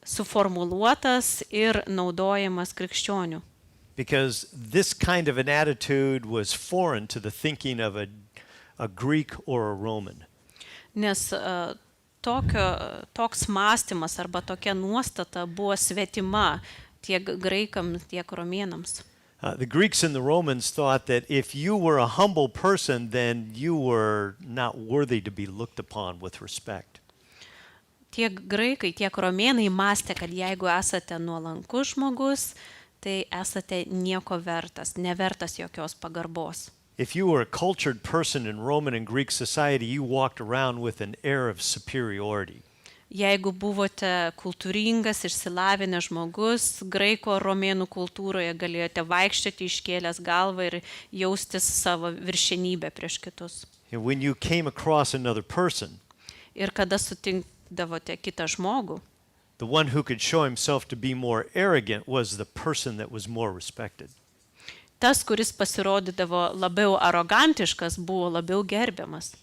suformuluotas ir naudojamas krikščionių. Because this kind of an attitude was foreign to the thinking of a Greek or a Roman. Nes toks mąstymas arba tokia nuostata buvo svetima tiek graikams, tiek romėnams. The Greeks and the Romans thought that if you were a humble person, then you were not worthy to be looked upon with respect. Tiek graikai, tiek romėnai mąstė, kad jeigu esate nuolankus žmogus, tai esate nieko vertas, nevertas jokios pagarbos. If you were a cultured person in Roman and Greek society, you walked around with an air of superiority. Jeigu buvote kultūringas, išsilavinęs žmogus, graiko romėnų kultūroje galėjote vaikščioti iškėlęs galvą ir jaustis savo viršenybę prieš kitus. And when you came across another person, Ir kada sutinkdavote kitą žmogų, the one who could show himself to be more arrogant was the person that was more respected. tas, kuris pasirodydavo labiau arogantiškas, buvo labiau gerbiamas.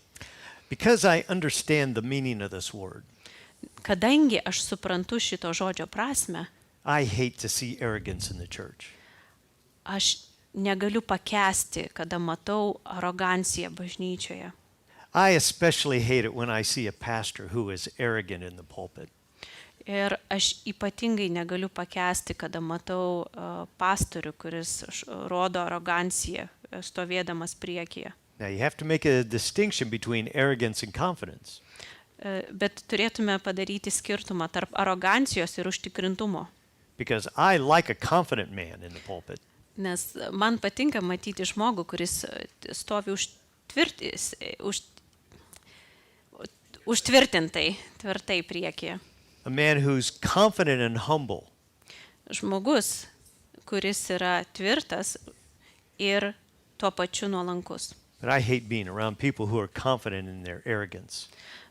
Because I understand the meaning of this word, Kadangi aš suprantu šito žodžio prasme, I hate to see arrogance in the church. aš negaliu pakęsti, kada matau aroganciją bažnyčioje. I especially hate it when I see a pastor who is arrogant in the pulpit. Ir aš ypatingai negaliu pakęsti, kada matau pastorių, kuris rodo aroganciją stovėdamas priekyje. Now you have to make a distinction between arrogance and confidence. Bet turėtume padaryti skirtumą tarp arogancijos ir užtikrintumo. Because I like a confident man in the pulpit. Nes man patinka matyti žmogų, kuris stovi užtvirtintai, tvirtai priekyje. A man who's confident and humble. Žmogus, kuris yra tvirtas ir tuo pačiu nuolankus. But I hate being around people who are confident in their arrogance.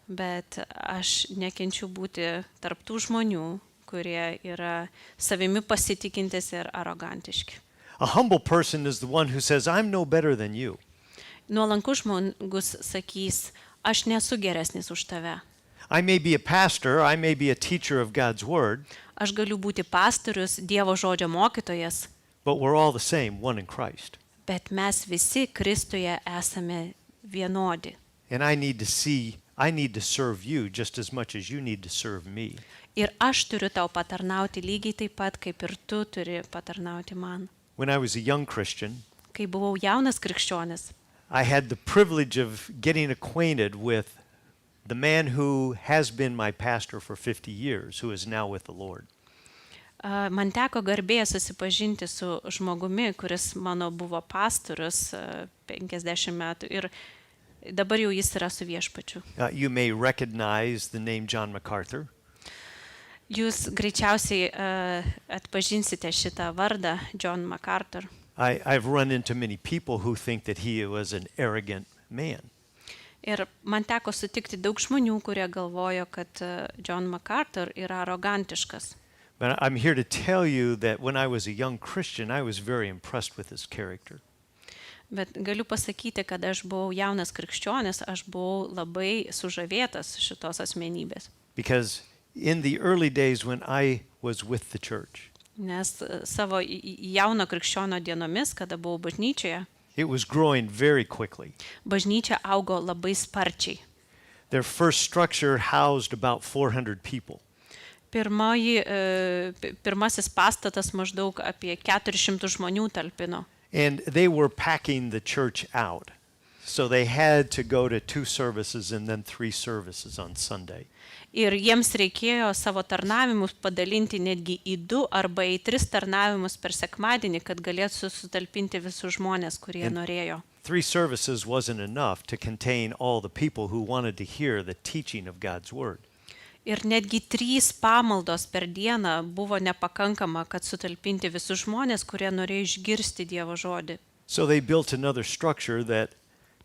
Bet aš nekenčiu būti tarp tų žmonių, kurie yra savimi pasitikintis ir arogantiški. A humble person is the one who says, I'm no better than you. Nuolankus žmogus sakys, aš nesu geresnis už tave. I may be a pastor, I may be a teacher of God's word, Aš galiu būti pastorius, Dievo žodžio mokytojas, but we're all the same, one in Christ. Bet mes visi Kristuje esame vienodi. And I need to serve you just as much as you need to serve me. Ir aš turiu tau patarnauti lygiai taip pat, kaip ir tu turi patarnauti man. When I was a young Christian, Kai buvau jaunas krikščionis, I had the privilege of getting acquainted with the man who has been my pastor for 50 years, who is now with the Lord. man teko garbė susipažinti su žmogumi, kuris mano buvo pastorius 50 metų ir dabar jau jis yra su viešpačiu. You may recognize the name John MacArthur. Jūs greičiausiai atpažinsite šitą vardą, John MacArthur. I've run into many people who think that he was an arrogant man. Ir man teko sutikti daug žmonių, kurie galvojo, kad John MacArthur yra arogantiškas. But I'm here to tell you that when I was a young Christian, I was very impressed with his character. Bet galiu pasakyti, kad aš buvau jaunas krikščionis, aš buvau labai sužavėtas šitos asmenybės. Because in the early days when I was with the church, Nes savo jauno krikščionio dienomis, kada buvau bažnyčioje, it was growing very quickly. bažnyčia augo labai sparčiai. Their first structure housed about 400 people. Pirmasis pastatas maždaug apie 400 žmonių talpino. And they were packing the church out. So they had to go to 2 services and then 3 services on Sunday. Ir jiems reikėjo savo tarnavimus padalinti netgi į 2 arba į 3 tarnavimus per sekmadienį, kad galėtų sutalpinti visus žmonės, kurie norėjo. 3 services wasn't enough to contain all the people who wanted to hear the teaching of God's Word. Ir netgi 3 pamaldos per dieną buvo nepakankama, kad sutalpinti visus žmonės, kurie norėjo išgirsti Dievo žodį. So they built another structure that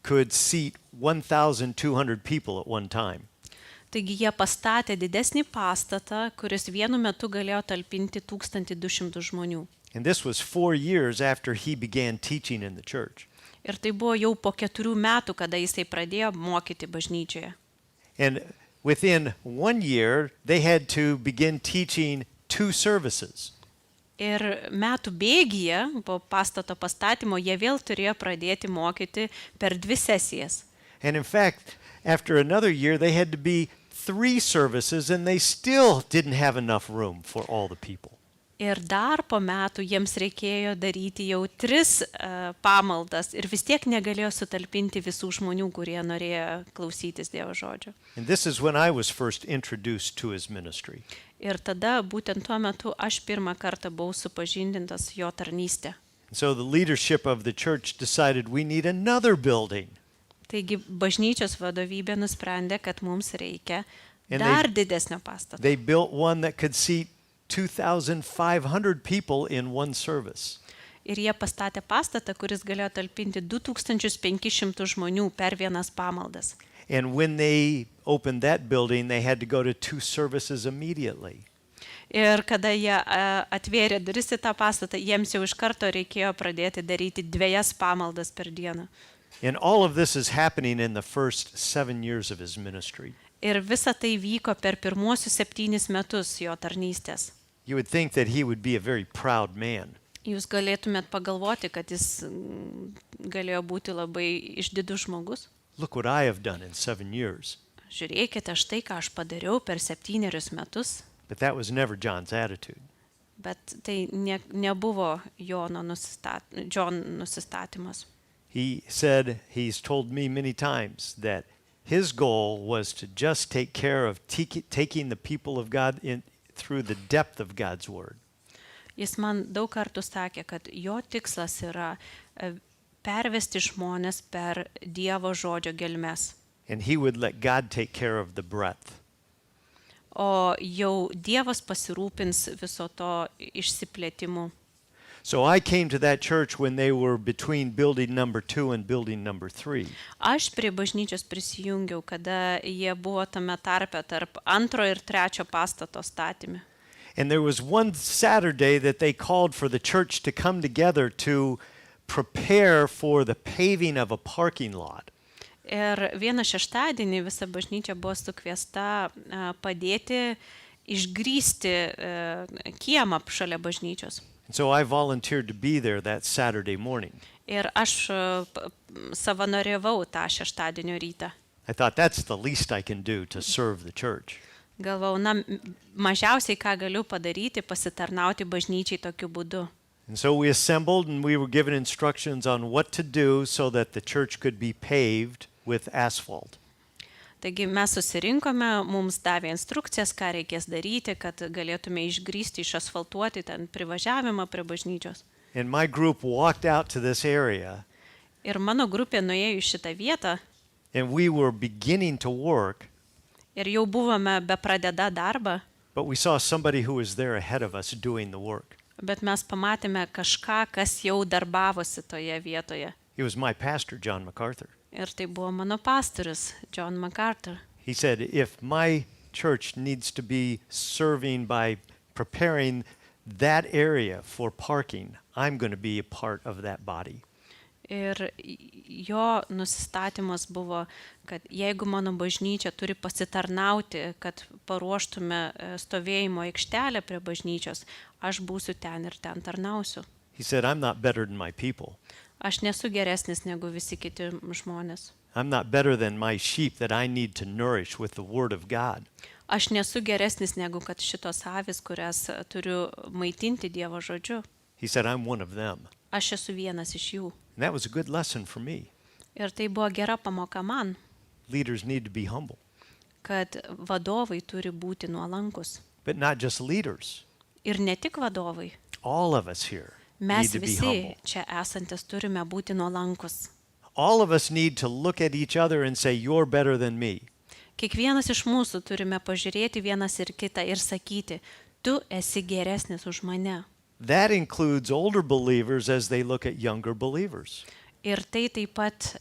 could seat 1,200 people at one time. Taigi jie pastatė didesnį pastatą, kuris vienu metu galėjo talpinti 1200 žmonių. And this was 4 years after he began teaching in the church. Ir tai buvo jau po 4 metų, kada jisai pradėjo mokyti bažnyčioje. And within 1 year, they had to begin teaching 2 services. Ir metų bėgyje, po pastato pastatymo, jie vėl turėjo pradėti mokyti per 2 sesijas. And in fact, after another year, they had to be 3 services, and they still didn't have enough room for all the people. Ir dar po metų jiems reikėjo daryti jau 3 pamaldas ir vis tiek negalėjo sutalpinti visų žmonių, kurie norėjo klausytis Dievo žodžio. And this is when I was first introduced to his ministry. Ir tada būtent tuo metu aš pirmą kartą buvau supažindintas jo tarnystę. So the leadership of the church decided we need another building. Taigi bažnyčios vadovybė nusprendė, kad mums reikia And dar didesnio pastato. They built one that could seat 2,500 people in one service. Ir jie pastatė pastatą, kuris galėjo talpinti 2500 žmonių per vienas pamaldas. And when they opened that building, they had to go to 2 services immediately. Ir kada jie atvėrė duris į tą pastatą, jiems jau iš karto reikėjo pradėti daryti 2 pamaldas per dieną. And all of this is happening in the first 7 years of his ministry. Ir visa tai vyko per pirmuosius 7 metus jo tarnystės. You would think that he would be a very proud man. Jūs galėtumėt pagalvoti, kad jis galėjo būti labai išdidus žmogus. Look what I have done in 7 years. Žiūrėkite, štai ką aš padariau per 7 metus. But that was never John's attitude. Bet tai nebuvo John nusistatymas. He said, he's told me many times that his goal was to just take care of taking the people of God through the depth of God's Word. Jis man daug kartų sakė, kad jo tikslas yra pervesti žmonės per Dievo žodžio gelmes. And he would let God take care of the breadth. O jau Dievas pasirūpins viso to išsiplėtimu. So I came to that church when they were between building number 2 and building number 3. Aš prie bažnyčios prisijungiau, kada jie buvo tame tarpe tarp 2 ir 3 pastato statyme. And there was one Saturday that they called for the church to come together to prepare for the paving of a parking lot. Ir vieną šeštadienį visa bažnyčia buvo sukviesta padėti išgrįsti kiemą šalia bažnyčios. And so I volunteered to be there that Saturday morning. Ir aš savanoriavau tą šeštadienio rytą. I thought that's the least I can do to serve the church. Galvau, na, mažiausiai ką galiu padaryti, pasitarnauti bažnyčiai tokiu būdu. And so we assembled and we were given instructions on what to do so that the church could be paved with asphalt. Taigi mes susirinkome, mums davė instrukcijas, ką reikės daryti, kad galėtume išgrįsti, išasfaltuoti ten privažiavimą prie bažnyčios. And my group walked out to this area Ir mano grupė nuėjo į šitą vietą and we were beginning to work, ir jau buvome bepradeda darbą, but we saw somebody who was there ahead of us doing the work. bet mes pamatėme kažką, kas jau darbavosi toje vietoje. It was my pastor, John MacArthur. Ir tai buvo mano pastorius, John MacArthur. He said, if my church needs to be serving by preparing that area for parking, I'm going to be a part of that body. Ir jo nusistatymas buvo, kad jeigu mano bažnyčia turi pasitarnauti, kad paruoštume stovėjimo aikštelę prie bažnyčios, aš būsiu ten ir ten tarnausiu. He said, I'm not better than my people. Aš nesu geresnis negu visi kiti žmonės. I'm not better than my sheep that I need to nourish with the word of God. Aš nesu geresnis negu kad šitos avis, kurias turiu maitinti Dievo žodžiu. He said, I'm one of them. Aš esu vienas iš jų. And that was a good lesson for me. Ir tai buvo gera pamoka man, Leaders need to be humble, kad vadovai turi būti nuolankus. but not just leaders. Ir ne tik vadovai. All of us here Mes need to be visi humble. čia esantis turime būti nuolankus. All of us need to look at each other and say, you're better than me. Kiekvienas iš mūsų turime pažiūrėti vienas ir kitą ir sakyti, tu esi geresnis už mane. That includes older believers as they look at younger believers. Ir tai taip pat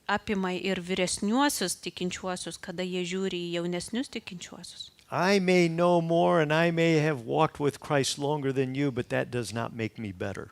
apima ir vyresniuosius tikinčiuosius, kada jie žiūri į jaunesnius tikinčiuosius. I may know more and I may have walked with Christ longer than you, but that does not make me better.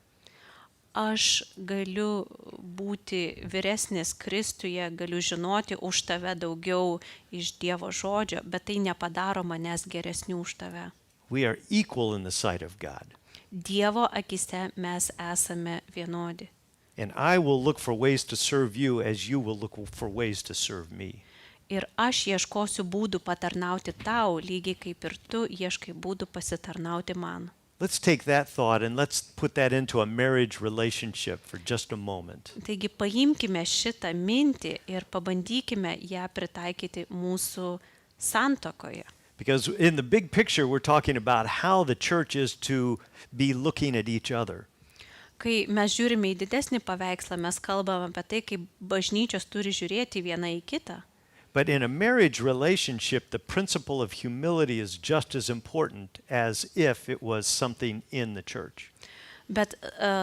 Aš galiu būti vyresnis Kristuje, galiu žinoti už tave daugiau iš Dievo žodžio, bet tai nepadaro manęs geresnių už tave. We are equal in the sight of God. Dievo akise mes esame vienodi. And I will look for ways to serve you as you will look for ways to serve me. Ir aš ieškosiu būdų patarnauti tau, lygiai kaip ir tu ieškai būdų pasitarnauti man. Let's take that thought and let's put that into a marriage relationship for just a moment. Taigi paimkime šitą mintį ir pabandykime ją pritaikyti mūsų santuokoje. Because in the big picture, we're talking about how the church is to be looking at each other. Kai mes žiūrime į didesnį paveikslą, mes kalbame apie tai, kaip bažnyčios turi žiūrėti viena į kitą. But in a marriage relationship, the principle of humility is just as important as if it was something in the church. Bet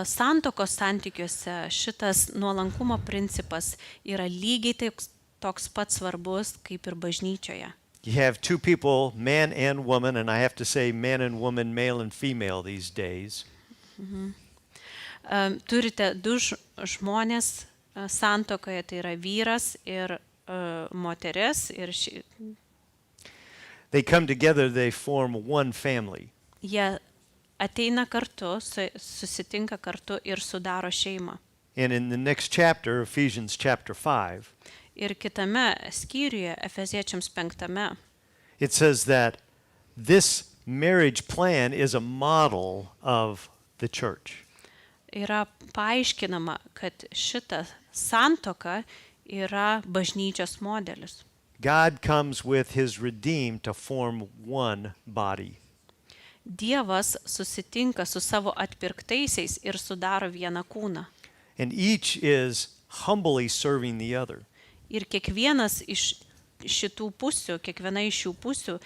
santuokos santykiuose šitas nuolankumo principas yra lygiai toks pat svarbus kaip ir bažnyčioje. You have two people, man and woman, and I have to say man and woman, male and female these days. Turite du žmonės santuokoje, tai yra vyras ir moteris. Ir They come together, they form one family. jie ateina kartu, susitinka kartu ir sudaro šeimą. And in the next chapter, Ephesians chapter 5, Ir kitame skyriuje, Efeziečiams 5, it says that this marriage plan is a model of the church. yra paaiškinama, kad šita santuoka yra bažnyčios modelis. God comes with his redeemed to form one body. Dievas susitinka su savo atpirktaisiais ir sudaro vieną kūną. And each is humbly serving the other. Ir kiekvienas iš šitų pusių, kiekviena iš šių pusių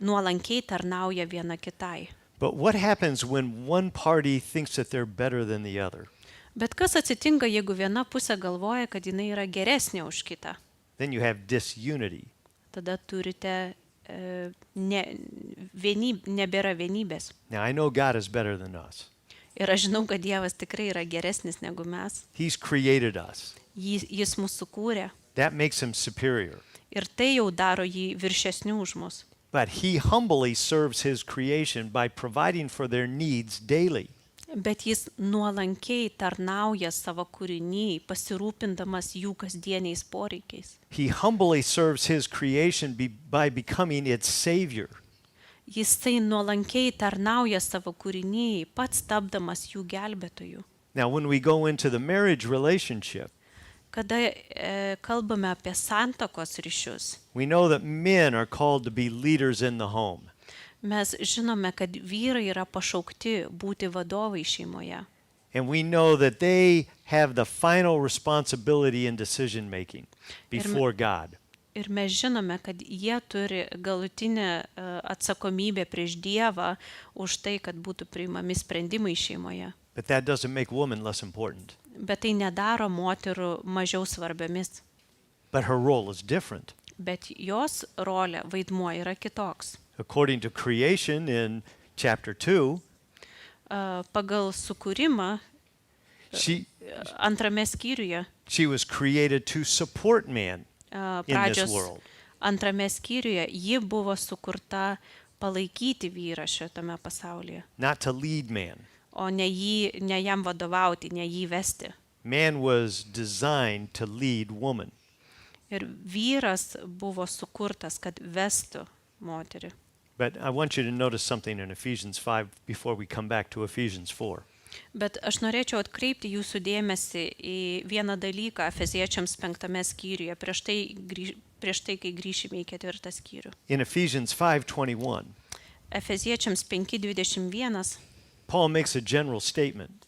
nuolankiai tarnauja viena kitai. But what happens when one party thinks that they're better than the other? Bet kas atsitinka, jeigu viena pusė galvoja, kad jinai yra geresnė už kitą? Then you have disunity. Tada turite nebėra vienybės. Now, I know God is better than us. Ir aš žinau, kad Dievas tikrai yra geresnis negu mes. He's created us. Jis mūsų sukūrė That makes him superior. ir tai jau daro jį viršesniu už mus. but he humbly serves his creation by providing for their needs daily. Bet jis nuolankiai tarnauja savo kūriniai, pasirūpindamas jų kasdieniais poreikiais. He humbly serves his creation by becoming its savior. Jisai nuolankiai tarnauja savo kūriniai, pats tapdamas jų gelbėtojų. Now, when we go into the marriage relationship, Kada kalbame apie santuokos ryšius, we know that men are called to be leaders in the home. mes žinome, kad vyrai yra pašaukti būti vadovai šeimoje. And we know that they have the final responsibility in decision making before God. Ir mes žinome, kad jie turi galutinę atsakomybę prieš Dievą už tai, kad būtų priimami sprendimai šeimoje. But that doesn't make women less important. Bet tai nedaro moterų mažiau svarbiomis. But her role is different. Bet jos rolė, vaidmuo yra kitoks. According to creation in chapter 2, Pagal sukūrimą antrame skyriuje, she was created to support man in this pradžios world. antrame skyriuje, ji buvo sukurta palaikyti vyrą šitame pasaulyje, Not to lead man. o ne jam vadovauti, ne jį vesti. Man was designed to lead woman. Ir vyras buvo sukurtas, kad vestų moterį. But I want you to notice something in Ephesians 5 before we come back to Ephesians 4. Bet aš norėčiau atkreipti jūsų dėmesį į vieną dalyką Efeziečiams 5 skyriuje, prieš tai, kai grįšime į 4 skyrių. In Ephesians 5:21, Efeziečiams 5:21 Paul makes a general statement.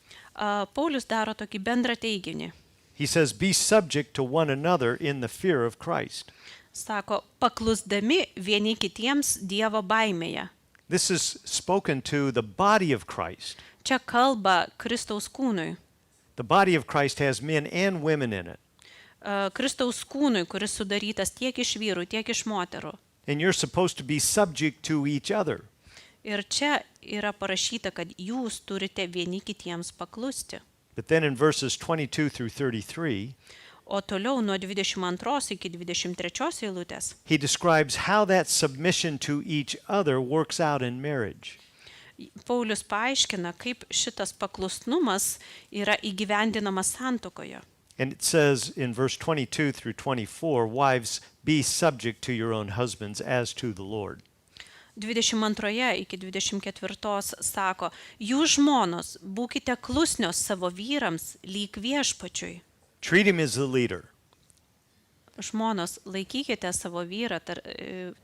Paulius daro tokį bendrą teiginį. He says, "Be subject to one another in the fear of Christ." Sako, paklusdami vieni kitiems Dievo baimėje. This is spoken to the body of Christ. Čia kalba Kristaus kūnui. The body of Christ has men and women in it. Kristaus kūnui, kuris sudarytas tiek iš vyrų, tiek iš moterų. And you're supposed to be subject to each other. Ir čia yra parašyta, kad jūs turite vieni kitiems paklusti. But then in verses 22 through 33, O toliau nuo 22 iki 23 eilutės he describes how that submission to each other works out in marriage. Paulius paaiškina, kaip šitas paklusnumas yra įgyvendinamas santuokoje. And it says in verse 22 through 24, "Wives, be subject to your own husbands as to the Lord." 22 iki 24 sako, jūs žmonos, būkite klusnios savo vyrams lyg viešpačiui. Treat him as the leader. Žmonos, laikykite savo vyrą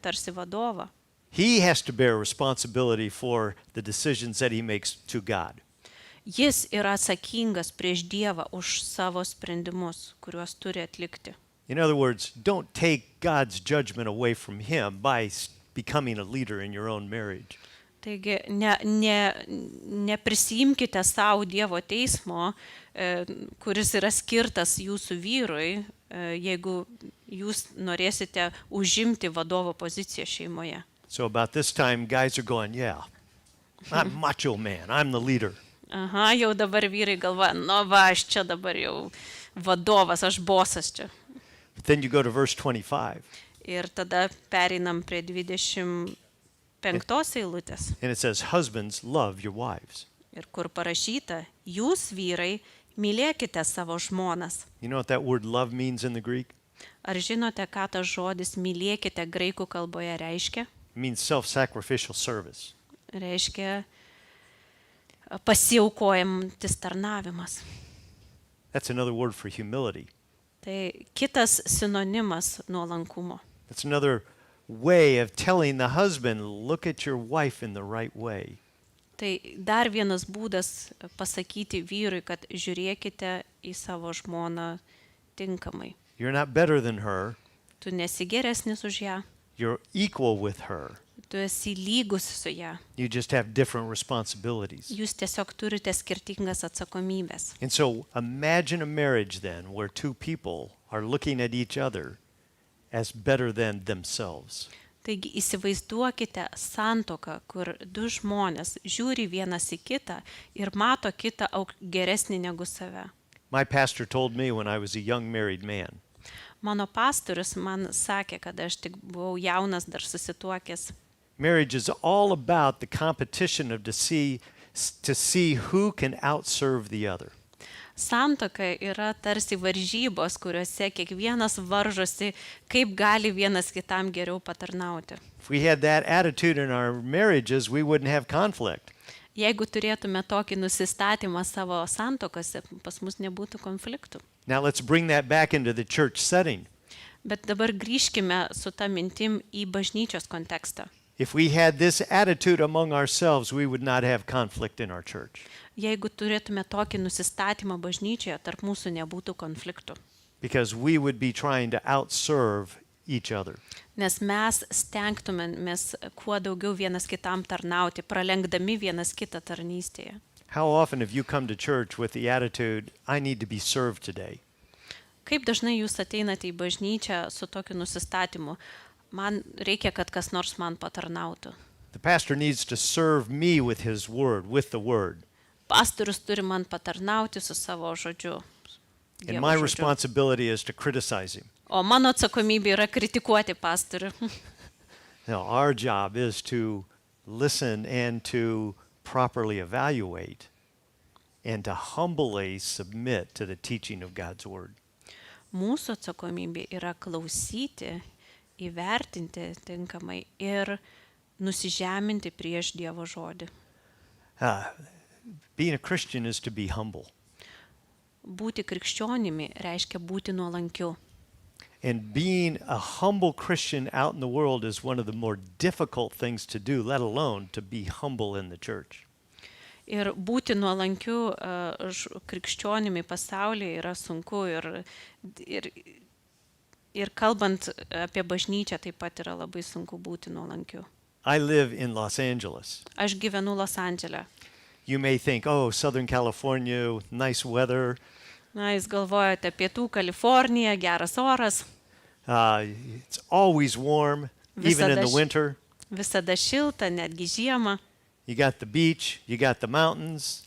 tarsi vadovą. He has to bear responsibility for the decisions that he makes to God. Jis yra atsakingas prieš Dievą už savo sprendimus, kuriuos turi atlikti. In other words, don't take God's judgment away from him by becoming a leader in your own marriage. Taigi, neprisiimkite savo Dievo teismo, kuris yra skirtas jūsų vyrui, jeigu jūs norėsite užimti vadovo poziciją šeimoje. So about this time, guys are going, "Yeah, I'm macho man. I'm the leader." Aha, jau dabar vyrai galvoja, va, aš čia dabar jau vadovas, aš bosas čia. But then you go to verse 25, Ir tada pereinam prie 25 eilutės. and it says, "Husbands, love your wives." Ir kur parašyta, jūs vyrai, mylėkite savo žmonas. You know what that word love means in the Greek? Ar žinote, ką tas žodis mylėkite graikų kalboje reiškia? It means self-sacrificial service. Reiškia pasiaukojantis tarnavimas. That's another word for humility. Tai kitas sinonimas nuolankumo. That's another way of telling the husband, "Look at your wife in the right way." Tai dar vienas būdas pasakyti vyrui, kad žiūrėkite į savo žmoną tinkamai. You're not better than her. Tu nesi geresnis už ją, You're equal with her. tu esi lygus su ją. You just have different responsibilities. Jūs tiesiog turite skirtingas atsakomybės. And so imagine a marriage then where two people are looking at each other as better than themselves. Taigi įsivaizduokite santuoką, kur du žmonės žiūri vienas į kitą ir mato kitą geresnį negu save. My pastor told me when I was a young married man, Mano pastorius man sakė, kad aš tik buvau jaunas dar susituokęs. Marriage is all about the competition of to see who can outserve the other. Santuoka yra tarsi varžybos, kuriuose kiekvienas varžosi, kaip gali vienas kitam geriau patarnauti. If we had that attitude in our marriages, we wouldn't have conflict. Jeigu turėtume tokį nusistatymą savo santokose, pas mus nebūtų konfliktų. Now let's bring that back into the church setting. Bet dabar grįžkime su ta mintim į bažnyčios kontekstą. If we had this attitude among ourselves, we would not have conflict in our church. Jeigu turėtume tokį nusistatymą bažnyčioje, tarp mūsų nebūtų konfliktų. Because we would be trying to outserve each other. Nes mes stengtumėmės kuo daugiau vienas kitam tarnauti, pralenkdami vienas kitą tarnystėje. How often have you come to church with the attitude, I need to be served today? Kaip dažnai jūs ateinate į bažnyčią su tokiu nusistatymu, man reikia, kad kas nors man patarnautų. The pastor needs to serve me with his word, with the word. Pastorius turi man patarnauti su savo žodžiu. And Dievo my žodžiu. responsibility is to criticize him. O mano atsakomybė yra kritikuoti pastorių. No, our job is to listen and to properly evaluate and to humbly submit to the teaching of God's word. Mūsų atsakomybė yra klausyti, įvertinti tinkamai ir nusižeminti prieš Dievo žodį. Being a Christian is to be humble. Būti krikščionimi reiškia būti nuolankiu. And being a humble Christian out in the world is one of the more difficult things to do, let alone to be humble in the church. Ir būti nuolankiu krikščionimi pasaulyje yra sunku ir kalbant apie bažnyčią taip pat yra labai sunku būti nuolankiu. I live in Los Angeles. Aš gyvenu Los Andžele. You may think, oh, Southern California, nice weather. Na, jūs galvojate Pietų Kaliforniją, geras oras, It's always warm, even in the Visada winter. visada šilta, netgi žiemą. You got the beach, you got the mountains.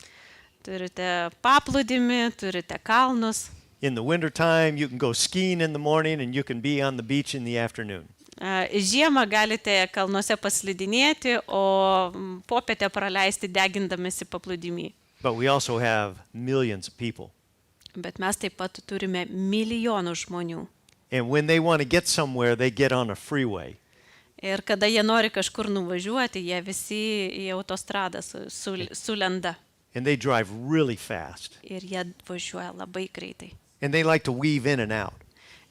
Turite paplūdimį, turite kalnus. In the wintertime, you can go skiing in the morning and you can be on the beach in the afternoon. Žiemą galite kalnuose paslidinėti, o popietę praleisti degindamėsi paplūdimį. But we also have millions of people. Bet mes taip pat turime milijonų žmonių. And when they want to get somewhere, they get on a freeway. Ir kada jie nori kažkur nuvažiuoti, jie visi į autostradą sulenda. And they drive really fast. Ir jie važiuoja labai greitai. And they like to weave in and out.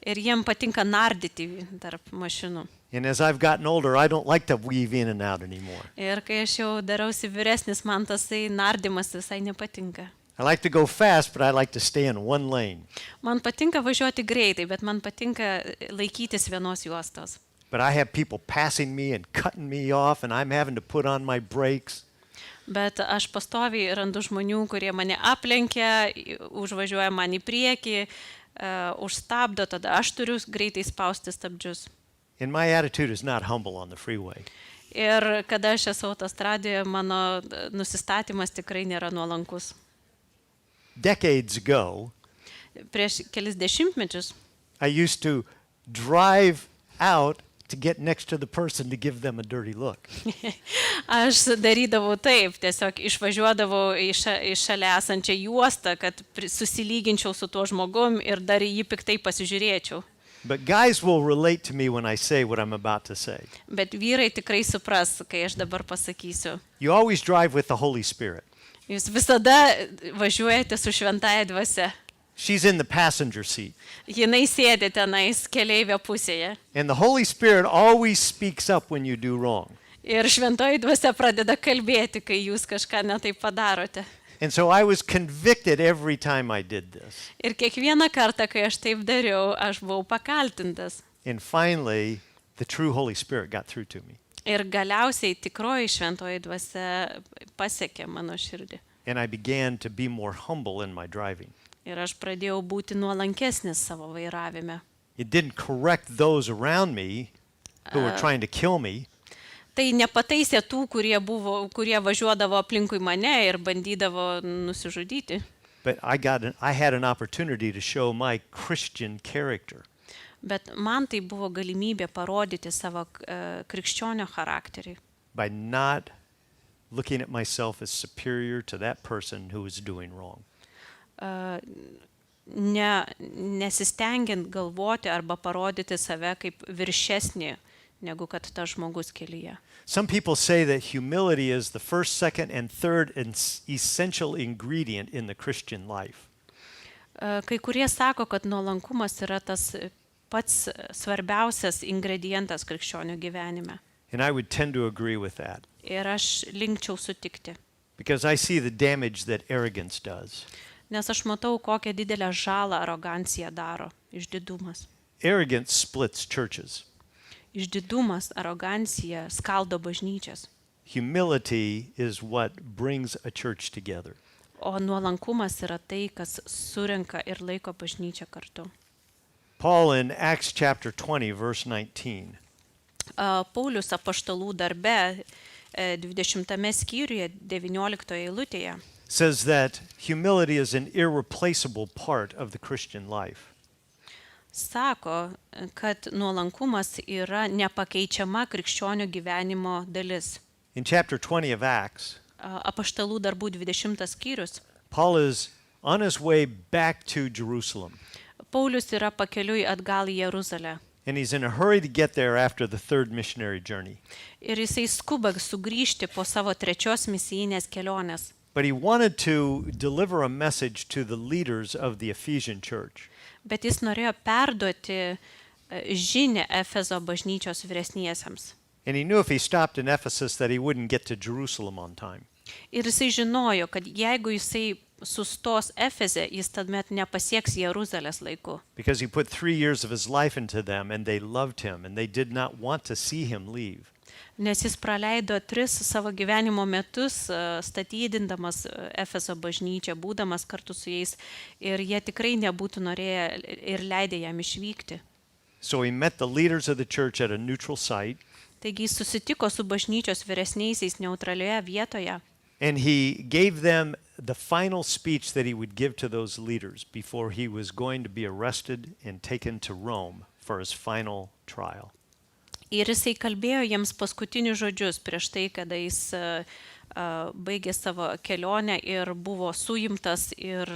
Ir jiem patinka nardyti tarp mašinų. And as I've gotten older, I don't like to weave in and out anymore. Ir kai aš jau darausi vyresnis, man tasai nardymas visai nepatinka. I like to go fast, but I like to stay in one lane. Man patinka važiuoti greitai, bet man patinka laikytis vienos juostos. But I have people passing me and cutting me off, and I'm having to put on my brakes. Bet aš pastoviai randu žmonių, kurie mane aplenkia, užvažiuoja man į priekį, užstabdo, tada aš turiu greitai spausti stabdžius. And my attitude is not humble on the freeway. Ir kada aš esu autostradoje, mano nusistatymas tikrai nėra nuolankus. Decades ago, Prieš kelis dešimtmečius I used to drive out to get next to the person to give them a dirty look. aš darydavau taip, tiesiog išvažiuodavau į šalia esančią juostą, kad susilyginčiau su tuo žmogum ir dar į jį piktai pasižiūrėčiau. But guys will relate to me when I say what I'm about to say. Bet vyrai tikrai supras, kai aš dabar pasakysiu. You always drive with the Holy Spirit. Jūs visada važiuojate su šventąja dvasia. She's in the passenger seat. Jinai sėdi tenais keleivio pusėje. And the Holy Spirit always speaks up when you do wrong. Ir šventoji dvasia pradeda kalbėti, kai jūs kažką netaip padarote. And so I was convicted every time I did this. Ir kiekvieną kartą, kai aš taip dariau, aš buvau pakaltintas. And finally, the true Holy Spirit got through to me. Ir galiausiai tikroji šventoji dvasia pasiekė mano širdį. And I began to be more humble in my driving. Ir aš pradėjau būti nuolankesnis savo vairavime. It didn't correct those around me who were trying to kill me. Tai nepataisė tų, kurie važiuodavo aplinkui mane ir bandydavo nusižudyti. But I had an opportunity to show my Christian character. Bet man tai buvo galimybė parodyti savo krikščionio charakterį. by not looking at myself as superior to that person who is doing wrong. Nesistengiant galvoti arba parodyti save kaip viršesnį, negu kad tas žmogus kelyje. Some people say that humility is the first, second, and third essential ingredient in the Christian life. Kai kurie sako, kad nuolankumas yra tas pats svarbiausias ingredientas krikščionių gyvenime. And I would tend to agree with that. Ir aš linkčiau sutikti. Because I see the damage that arrogance does. Nes aš matau, kokią didelę žalą arogancija daro, išdidumas. Arrogance splits churches. Išdidumas, arogancija skaldo bažnyčias. Humility is what brings a church together. O nuolankumas yra tai, kas surenka ir laiko bažnyčią kartu. Paul in Acts chapter 20, verse 19. Paulius apaštalų darbe 20 skyriuje 19 eilutėje says that humility is an irreplaceable part of the Christian life. Sako, kad nuolankumas yra nepakeičiama krikščionių gyvenimo dalis. In chapter 20 of Acts, Apaštalų darbų 20 skyrius, Paul is on his way back to Jerusalem. Paulius yra pakeliui atgal į Jeruzalę. And he's in a hurry to get there after the third missionary journey. Ir jisai skuba sugrįžti po savo trečios misijinės kelionės. But he wanted to deliver a message to the leaders of the Ephesian church. Bet jis norėjo perduoti žinią Efezo bažnyčios vyresniesiems. And he knew if he stopped in Ephesus that he wouldn't get to Jerusalem on time. Ir jisai žinojo, kad jeigu jisai sustos Efeze, jis tuomet nepasieks Jeruzalės laiku. Because he put 3 years of his life into them and they loved him and they did not want to see him leave. Nes jis praleido 3 savo gyvenimo metus statydindamas Efezo bažnyčią, būdamas kartu su jais, ir jie tikrai nebūtų norėję ir leidę jam išvykti. So he met the leaders of the church at a neutral site. Taigi jis susitiko su bažnyčios vyresniaisiais neutralioje vietoje. And he gave them the final speech that he would give to those leaders before he was going to be arrested and taken to Rome for his final trial. Ir jisai kalbėjo jiems paskutinius žodžius prieš tai, kada jis baigė savo kelionę ir buvo suimtas ir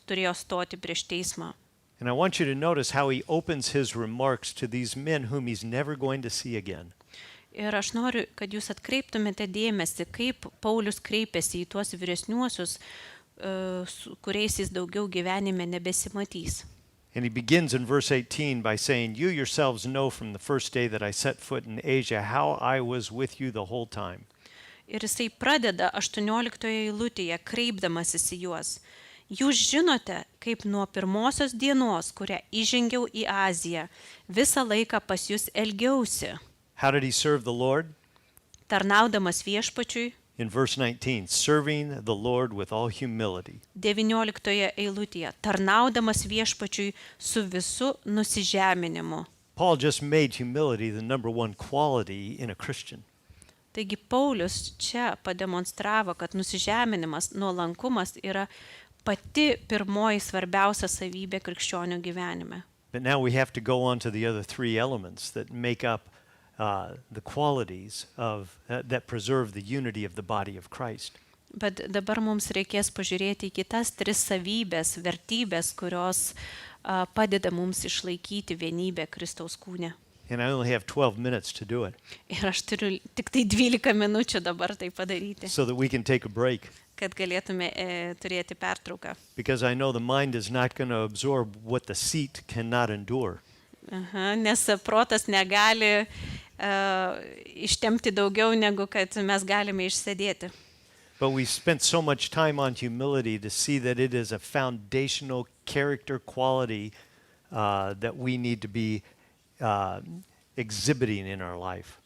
turėjo stoti prieš teismą. And I want you to notice how he opens his remarks to these men whom he's never going to see again. Ir aš noriu, kad jūs atkreiptumėte dėmesį, kaip Paulius kreipėsi į tuos vyresniuosius, kuriais jis daugiau gyvenime nebesimatys. And he begins in verse 18 by saying, "You yourselves know from the first day that I set foot in Asia how I was with you the whole time." Ir jisai pradeda 18 eilutėje kreipdamasis į juos. Jūs žinote, kaip nuo pirmosios dienos, kurią įžengiau į Aziją, visą laiką pas jūs elgiausi. How did he serve the Lord? Tarnaudamas viešpačiui. In verse 19, serving the Lord with all humility. 19 eilutėje. Tarnaudamas viešpačiui su visu nusižeminimu. Paul just made humility the number one quality in a Christian. Taigi Paulius čia pademonstravo, kad nusižeminimas, nuolankumas yra pati pirmoji svarbiausia savybė krikščionių gyvenime. But now we have to go on to the other 3 elements that make up the qualities of that preserve the unity of the body of Christ. Bet dabar mums reikės pažiūrėti į kitas 3 savybės, vertybės, kurios padeda mums išlaikyti vienybę Kristaus kūne. And I only have 12 minutes to do it. Ir aš turiu tik tai 12 minučių dabar tai padaryti, So that we can take a break. kad galėtume turėti pertrauką. Because I know the mind is not going to absorb what the seat cannot endure. Nes protas negali ištempti daugiau, negu kad mes galime išsėdėti. But we spent so much time on humility to see that it is a foundational character quality that we need to be exhibiting in our life.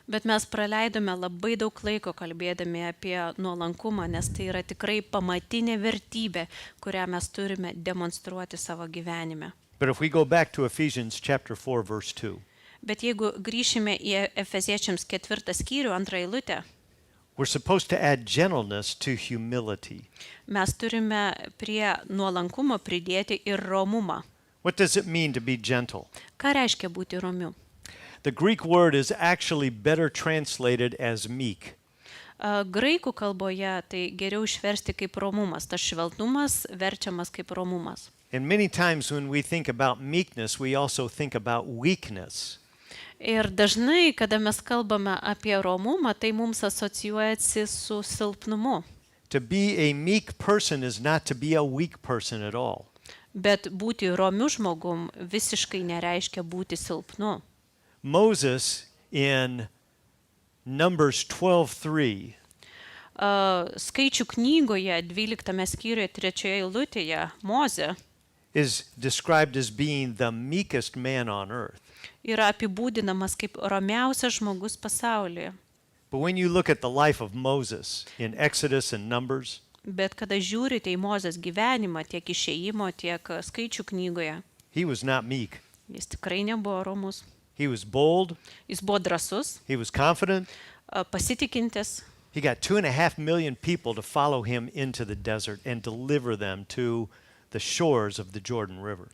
Bet mes praleidome labai daug laiko kalbėdami apie nuolankumą, nes tai yra tikrai pamatinė vertybė, kurią mes turime demonstruoti savo gyvenime. But if we go back to Ephesians chapter 4, verse 2, Bet jeigu grįšime į Efeziečiams 4 skyrių 2 eilutę, we're supposed to add gentleness to humility. mes turime prie nuolankumo pridėti ir romumą. What does it mean to be gentle? Ką reiškia būti romiu? The Greek word is actually better translated as meek. Graikų kalboje tai geriau išversti kaip romumas. Tas švelnumas verčiamas kaip romumas. And many times when we think about meekness, we also think about weakness. Ir dažnai, kada mes kalbame apie romumą, tai mums asocijuojasi su silpnumu. To be a meek person is not to be a weak person at all. Bet būti romiu žmogum visiškai nereiškia būti silpnu. Moses in Numbers 12:3 Skaičių knygoje 12 skyriuje 3 eilutėje Mozė is described as being the meekest man on earth. yra apibūdinamas kaip romiausias žmogus pasaulyje. But when you look at the life of Moses in Exodus and Numbers, Bet kada žiūrite į Mozės gyvenimą tiek išėjimo, tiek skaičių knygoje, he was not meek. jis tikrai nebuvo romus. He was bold, Jis buvo drąsus, he was confident. pasitikintis. He got 2.5 million people to follow him into the desert and deliver them to the shores of the Jordan River.